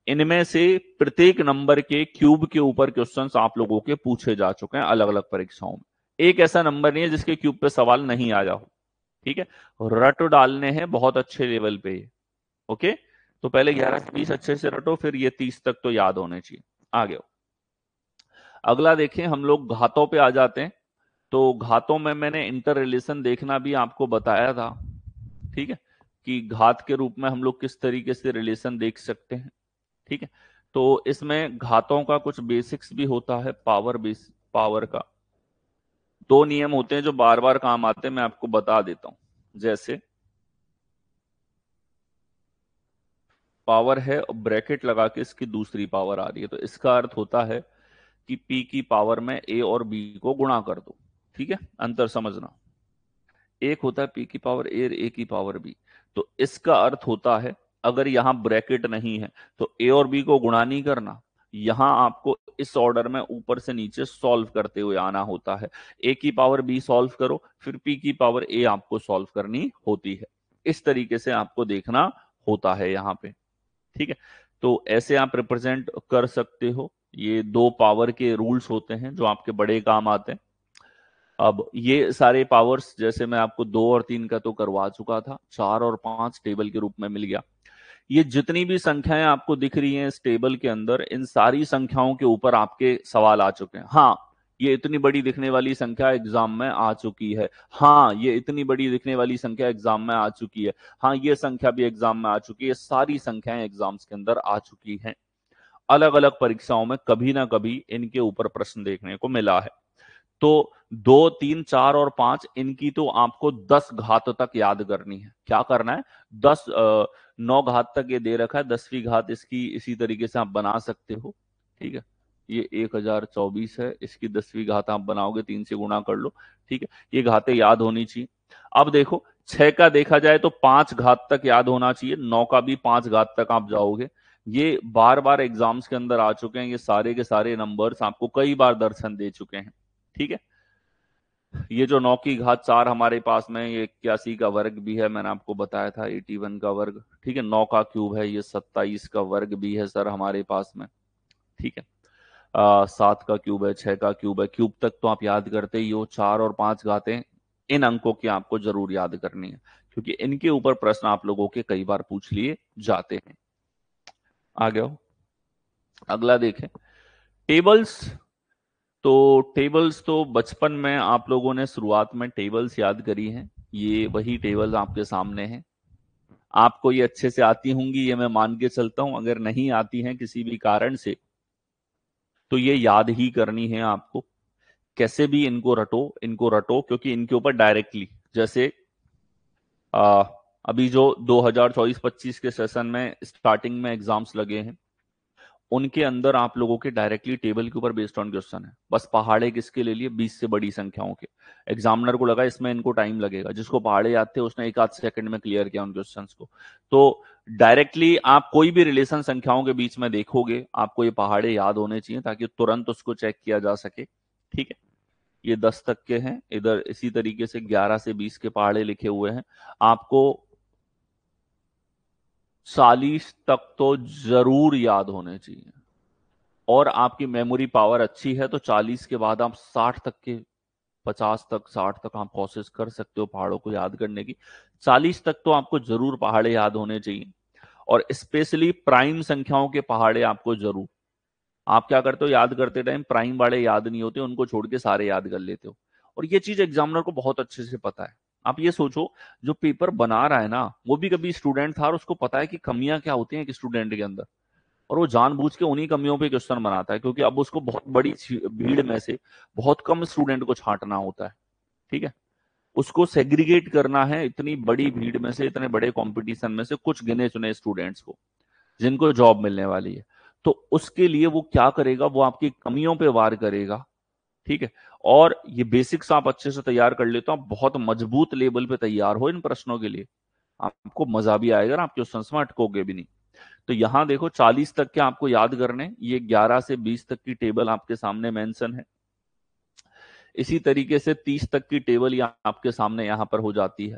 इनमें से प्रत्येक नंबर के क्यूब के ऊपर क्वेश्चंस आप लोगों के पूछे जा चुके हैं अलग अलग परीक्षाओं में। एक ऐसा नंबर नहीं है जिसके क्यूब पे सवाल नहीं आया हो, ठीक है। रट डालने हैं बहुत अच्छे लेवल पे ये, ओके। तो पहले 11 से 20 अच्छे से रटो, फिर ये 30 तक तो याद होने चाहिए। आगे अगला देखें, हम लोग घातों पे आ जाते हैं। तो घातों में मैंने इंटर रिलेशन देखना भी आपको बताया था, ठीक है, कि घात के रूप में हम लोग किस तरीके से रिलेशन देख सकते हैं, ठीक है। तो इसमें घातों का कुछ बेसिक्स भी होता है। पावर का 2 नियम होते हैं जो बार बार काम आते हैं, मैं आपको बता देता हूं। जैसे पावर है और ब्रैकेट लगा के इसकी दूसरी पावर आ रही है, तो इसका अर्थ होता है कि पी की पावर में ए और बी को गुणा कर दो, ठीक है। अंतर समझना, एक होता है पी की पावर ए, ए की पावर बी। तो इसका अर्थ होता है अगर यहां ब्रैकेट नहीं है तो ए और बी को गुणा नहीं करना, यहां आपको इस ऑर्डर में ऊपर से नीचे सॉल्व करते हुए आना होता है। ए की पावर बी सॉल्व करो, फिर पी की पावर ए आपको सॉल्व करनी होती है। इस तरीके से आपको देखना होता है यहां पे, ठीक है। तो ऐसे आप रिप्रेजेंट कर सकते हो। ये 2 पावर के रूल्स होते हैं जो आपके बड़े काम आते हैं। अब ये सारे पावर्स जैसे मैं आपको 2 और 3 का तो करवा चुका था, 4 और 5 टेबल के रूप में मिल गया। ये जितनी भी संख्याएं आपको दिख रही हैं इस टेबल के अंदर, इन सारी संख्याओं के ऊपर आपके सवाल आ चुके हैं। हाँ, ये इतनी बड़ी दिखने वाली संख्या एग्जाम में आ चुकी है। हाँ, ये इतनी बड़ी दिखने वाली संख्या एग्जाम में आ चुकी है। हाँ, ये संख्या भी एग्जाम में आ चुकी है। सारी संख्याएं एग्जाम्स के अंदर आ चुकी हैं। अलग अलग परीक्षाओं में कभी ना कभी इनके ऊपर प्रश्न देखने को मिला है। तो 2, 3, 4 और 5 इनकी तो आपको 10 घात तक याद करनी है। क्या करना है? 9 घात तक ये दे रखा है, 10वीं घात इसकी इसी तरीके से आप बना सकते हो। ठीक है, ये 1024 है, इसकी 10वीं घात आप बनाओगे, 3 से गुणा कर लो। ठीक है, ये घातें याद होनी चाहिए। अब देखो 6 का देखा जाए तो 5 घात तक याद होना चाहिए, 9 का भी 5 घात तक आप जाओगे। ये बार बार एग्जाम्स के अंदर आ चुके हैं, ये सारे के सारे नंबर्स आपको कई बार दर्शन दे चुके हैं। ठीक है, ये जो 9 की घात 4 हमारे पास में, ये 81 का वर्ग भी है, मैंने आपको बताया था 81 का वर्ग। ठीक है, 9 का क्यूब है, ये 27 का वर्ग भी है सर हमारे पास में। ठीक है, 7 का क्यूब है, 6 का क्यूब है। क्यूब तक तो आप याद करते ही हो। 4 और 5 घातें, इन अंकों की आपको जरूर याद करनी है, क्योंकि इनके ऊपर प्रश्न आप लोगों के कई बार पूछ लिए जाते हैं। आ गया हो, अगला देखें, टेबल्स। तो टेबल्स तो बचपन में आप लोगों ने शुरुआत में टेबल्स याद करी हैं। ये वही टेबल्स आपके सामने हैं। आपको ये अच्छे से आती होंगी, ये मैं मान के चलता हूं। अगर नहीं आती हैं किसी भी कारण से, तो ये याद ही करनी है आपको। कैसे भी इनको रटो, इनको रटो, क्योंकि इनके ऊपर डायरेक्टली, जैसे आ, अभी जो 2024-25 के सेशन में स्टार्टिंग में एग्जाम्स लगे हैं, उनके अंदर आप लोगों के डायरेक्टली टेबल के ऊपर बेस्ड ऑन क्वेश्चन है। बस पहाड़े किसके ले लिए? 20 से बड़ी संख्याओं के। एग्जामिनर को लगा इसमें इनको टाइम लगेगा, जिसको पहाड़े याद थे उसने 1 आध सेकंड में क्लियर किया उन क्वेश्चंस को। तो डायरेक्टली आप कोई भी रिलेशन संख्याओं के बीच में देखोगे, आपको ये पहाड़े याद होने चाहिए, ताकि तुरंत उसको चेक किया जा सके। ठीक है, ये 10 तक के हैं, इधर इसी तरीके से 11 से 20 के पहाड़े लिखे हुए हैं। आपको 40 तक तो जरूर याद होने चाहिए, और आपकी मेमोरी पावर अच्छी है तो 40 के बाद आप 60 तक के, 50 तक, 60 तक आप कोशिश कर सकते हो पहाड़ों को याद करने की। 40 तक तो आपको जरूर पहाड़े याद होने चाहिए, और स्पेशली प्राइम संख्याओं के पहाड़े आपको जरूर। आप क्या करते हो, याद करते टाइम प्राइम वाले याद नहीं होते, उनको छोड़ के सारे याद कर लेते हो। और ये चीज एग्जामिनर को बहुत अच्छे से पता है। आप ये सोचो, जो पेपर बना रहा है ना, वो भी कभी स्टूडेंट था, और उसको पता है कि कमियां क्या होती हैं एक स्टूडेंट के अंदर, और वो जानबूझ के उन्हीं कमियों पे क्वेश्चन बनाता है, क्योंकि अब उसको बहुत बड़ी भीड़ में से बहुत कम स्टूडेंट को छांटना होता है। ठीक है, उसको सेग्रीगेट करना है इतनी बड़ी भीड़ में से, इतने बड़े कंपटीशन में से कुछ गिने चुने स्टूडेंट्स को, जिनको जॉब मिलने वाली है। तो उसके लिए वो क्या करेगा, वो आपकी कमियों पे वार करेगा। ठीक है, और ये बेसिक्स आप अच्छे से तैयार कर लेते हो, आप बहुत मजबूत लेवल पे तैयार हो इन प्रश्नों के लिए, आपको मजा भी आएगा, आप क्वेश्चन में अटकोगे भी नहीं। तो यहां देखो 40 तक के आपको याद करने, ये 11 से 20 तक की टेबल आपके सामने मेंशन है। इसी तरीके से 30 तक की टेबल आपके सामने यहां पर हो जाती है।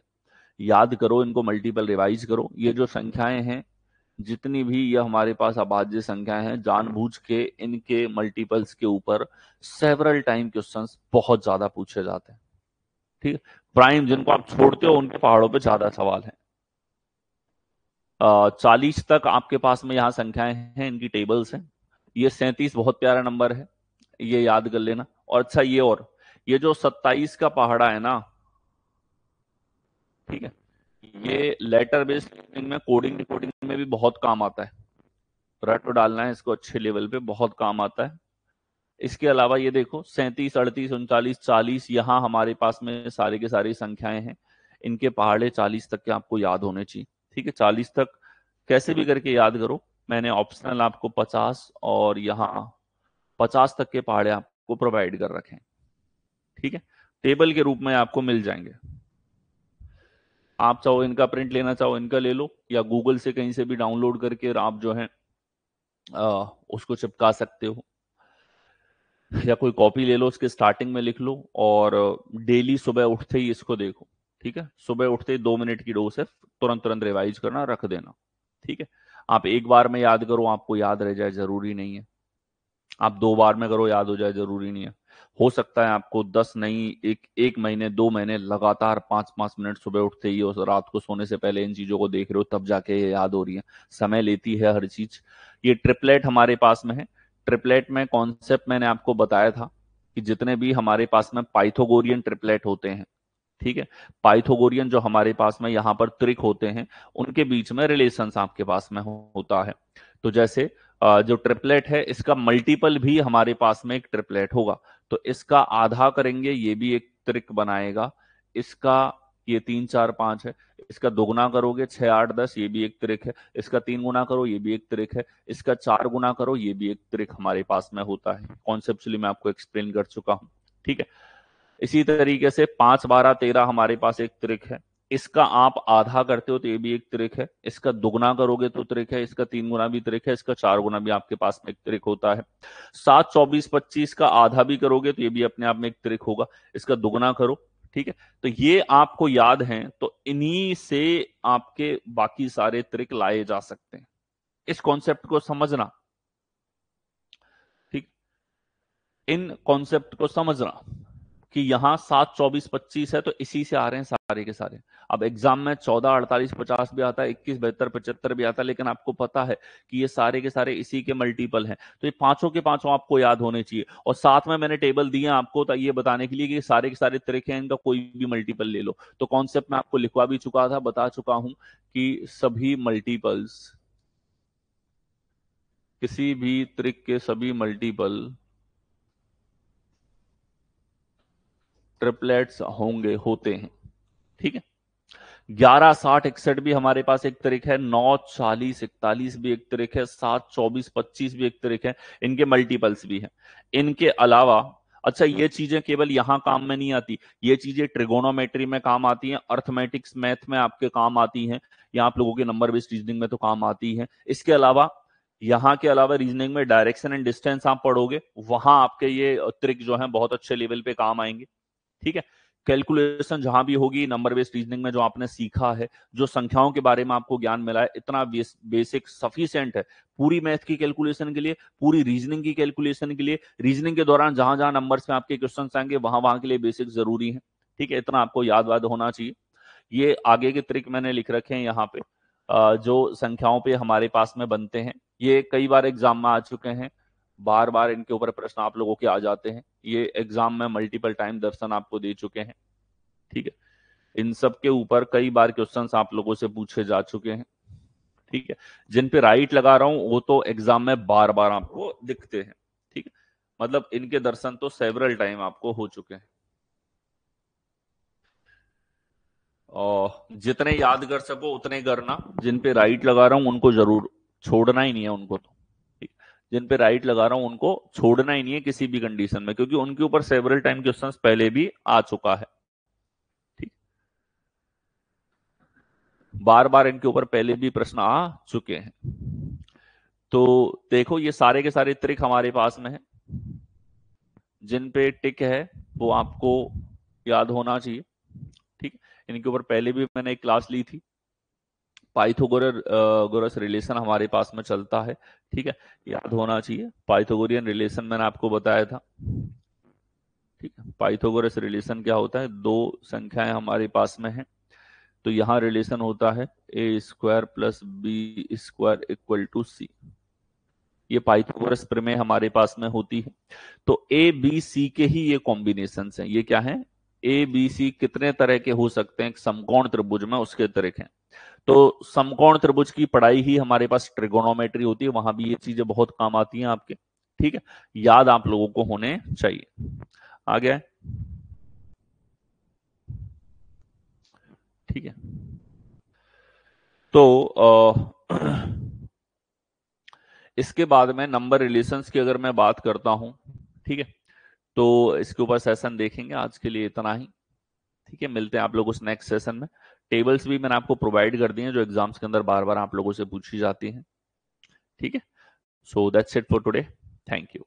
याद करो इनको, मल्टीपल रिवाइज करो। ये जो संख्याएं हैं, जितनी भी ये हमारे पास अभाज्य संख्याएं हैं, जानबूझ के इनके मल्टीपल्स के ऊपर सेवरल टाइम क्वेश्चंस बहुत ज्यादा पूछे जाते हैं। ठीक है, प्राइम जिनको आप छोड़ते हो उनके पहाड़ों पे ज्यादा सवाल है। 40 तक आपके पास में यहाँ संख्याएं हैं, इनकी टेबल्स हैं। ये 37 बहुत प्यारा नंबर है, ये याद कर लेना। और अच्छा, ये जो 27 का पहाड़ा है ना, ठीक है, ये लेटर बेस्ड लर्निंग में, कोडिंग डिकोडिंग में भी बहुत काम आता है। रट डालना है इसको अच्छे लेवल पे, बहुत काम आता है। इसके अलावा ये देखो 37, 38, 39, 40, यहाँ हमारे पास में सारे के सारी संख्याएं हैं। इनके पहाड़े 40 तक के आपको याद होने चाहिए। ठीक है, 40 तक कैसे भी करके याद करो। मैंने ऑप्शनल आपको 50 और यहाँ 50 तक के पहाड़े आपको प्रोवाइड कर रखे हैं। ठीक है, टेबल के रूप में आपको मिल जाएंगे। आप चाहो इनका प्रिंट लेना चाहो इनका ले लो, या गूगल से कहीं से भी डाउनलोड करके आप जो है उसको चिपका सकते हो, या कोई कॉपी ले लो, उसके स्टार्टिंग में लिख लो, और डेली सुबह उठते ही इसको देखो। ठीक है, सुबह उठते ही 2 मिनट की डोज है, तुरंत तुरंत रिवाइज करना, रख देना। ठीक है, आप एक बार में याद करो आपको याद रह जाए जरूरी नहीं है, आप 2 बार में करो याद हो जाए जरूरी नहीं है। हो सकता है आपको 10 नहीं, एक महीने 2 महीने लगातार 5-5 मिनट सुबह उठते ही और रात को सोने से पहले इन चीजों को देख रहे हो, तब जाके ये याद हो रही है। समय लेती है हर चीज। ये ट्रिपलेट हमारे पास में है। ट्रिपलेट में कॉन्सेप्ट मैंने आपको बताया था। कि जितने भी हमारे पास में पाइथागोरियन ट्रिपलेट होते हैं, ठीक है, पाइथागोरियन जो हमारे पास में यहाँ पर त्रिक होते हैं, उनके बीच में रिलेशंस आपके पास में होता है। तो जैसे जो ट्रिपलेट है इसका मल्टीपल भी हमारे पास में एक ट्रिपलेट होगा, तो इसका आधा करेंगे, ये भी एक त्रिक बनाएगा। इसका ये 3 4 5 है, इसका दोगुना करोगे 6 8 10, ये भी एक त्रिक है। इसका 3 गुना करो, ये भी एक त्रिक है। इसका 4 गुना करो, ये भी एक त्रिक हमारे पास में होता है। कॉन्सेप्चुअली मैं आपको एक्सप्लेन कर चुका हूं, ठीक है। इसी तरीके से 5 12 13 हमारे पास एक त्रिक है। इसका आप आधा करते हो तो ये भी एक त्रिक है। इसका दुगना करोगे तो त्रिक है। इसका 3 गुना भी त्रिक है। इसका 4 गुना भी आपके पास में एक त्रिक होता है। 7 24 25 का आधा भी करोगे तो ये भी अपने आप में एक त्रिक होगा। इसका दुगना करो, ठीक है। तो ये आपको याद है, तो इन्हीं से आपके बाकी सारे त्रिक लाए जा सकते हैं। इस कॉन्सेप्ट को समझना, ठीक, इन कॉन्सेप्ट को समझना कि यहां 7 24 25 है तो इसी से आ रहे हैं सारे के सारे। अब एग्जाम में 14 48 50 भी आता है, 21 72 75 भी आता है, लेकिन आपको पता है कि ये सारे के सारे इसी के मल्टीपल हैं, तो ये पांचों के पांचों आपको याद होने चाहिए। और साथ में मैंने टेबल दिए आपको तो ये बताने के लिए कि सारे के सारे त्रिक हैं, इनका कोई भी मल्टीपल ले लो। तो कॉन्सेप्ट मैं आपको लिखवा भी चुका था, बता चुका हूं कि सभी मल्टीपल्स, किसी भी त्रिक के सभी मल्टीपल ट्रिपलेट्स होंगे, होते हैं, ठीक है। 11 60 61 भी हमारे पास एक त्रिक है। 9 40 41 भी एक त्रिक है। 7 24 25 भी एक त्रिक है। इनके मल्टीपल्स भी हैं। इनके अलावा, अच्छा, ये चीजें केवल यहां काम में नहीं आती, ये चीजें ट्रिगोनोमेट्री में काम आती हैं, अर्थमेटिक्स मैथ में आपके काम आती हैं, या आप लोगों के नंबर बेस्ड रीजनिंग में तो काम आती हैं। इसके अलावा, यहाँ के अलावा रीजनिंग में डायरेक्शन एंड डिस्टेंस आप पढ़ोगे, वहां आपके ये ट्रिक जो है बहुत अच्छे लेवल पे काम आएंगे, ठीक है। कैलकुलेशन जहां भी होगी, नंबर बेस्ड रीजनिंग में जो आपने सीखा है, जो संख्याओं के बारे में आपको ज्ञान मिला है, इतना बेसिक सफिशिएंट है पूरी मैथ की कैलकुलेशन के लिए, पूरी रीजनिंग की कैलकुलेशन के लिए। रीजनिंग के दौरान जहां जहां नंबर्स में आपके क्वेश्चन आएंगे, वहां वहां के लिए बेसिक जरूरी है, ठीक है। इतना आपको याद वाद होना चाहिए। ये आगे के ट्रिक मैंने लिख रखे हैं यहाँ पे, जो संख्याओं पे हमारे पास में बनते हैं। ये कई बार एग्जाम में आ चुके हैं, बार बार इनके ऊपर प्रश्न आप लोगों के आ जाते हैं। ये एग्जाम में मल्टीपल टाइम दर्शन आपको दे चुके हैं, ठीक है। इन सब के ऊपर कई बार क्वेश्चंस आप लोगों से पूछे जा चुके हैं, ठीक है। जिन पे राइट लगा रहा हूं वो तो एग्जाम में बार बार आपको दिखते हैं, ठीक है। मतलब इनके दर्शन तो सेवरल टाइम आपको हो चुके हैं। और जितने याद कर सको उतने करना। जिन पे राइट लगा रहा हूं उनको जरूर, छोड़ना ही नहीं है उनको तो, ठीक। जिन पे राइट लगा रहा हूं उनको छोड़ना ही नहीं है किसी भी कंडीशन में, क्योंकि उनके ऊपर सेवरल टाइम क्वेश्चंस पहले भी आ चुका है, ठीक। बार बार इनके ऊपर पहले भी प्रश्न आ चुके हैं। तो देखो, ये सारे के सारे ट्रिक हमारे पास में है। जिन पे टिक है वो आपको याद होना चाहिए, ठीक। इनके ऊपर पहले भी मैंने एक क्लास ली थी। पाइथागोरस रिलेशन हमारे पास में चलता है, ठीक है, याद होना चाहिए। पाइथागोरियन रिलेशन मैंने आपको बताया था, ठीक है। पाइथागोरस रिलेशन क्या होता है, दो संख्याएं हमारे पास में है, तो यहां रिलेशन होता है A square plus B square equal to C. ये पाइथागोरस प्रमेय हमारे पास में होती है। तो ए बी सी के ही ये कॉम्बिनेशन हैं। ये क्या है, ए बी सी कितने तरह के हो सकते हैं एक समकोण त्रिभुज में, उसके तरीके हैं। तो समकोण त्रिभुज की पढ़ाई ही हमारे पास ट्रिगोनोमेट्री होती है, वहां भी ये चीजें बहुत काम आती हैं आपके, ठीक है। याद आप लोगों को होने चाहिए। आ गया है? ठीक है। तो इसके बाद में नंबर रिलेशंस की अगर मैं बात करता हूं, ठीक है, तो इसके ऊपर सेशन देखेंगे। आज के लिए इतना ही, ठीक है। मिलते हैं आप लोगों से नेक्स्ट सेशन में। टेबल्स भी मैंने आपको प्रोवाइड कर दी हैं जो एग्जाम्स के अंदर बार बार आप लोगों से पूछी जाती हैं, ठीक है। So that's it for today. Thank you.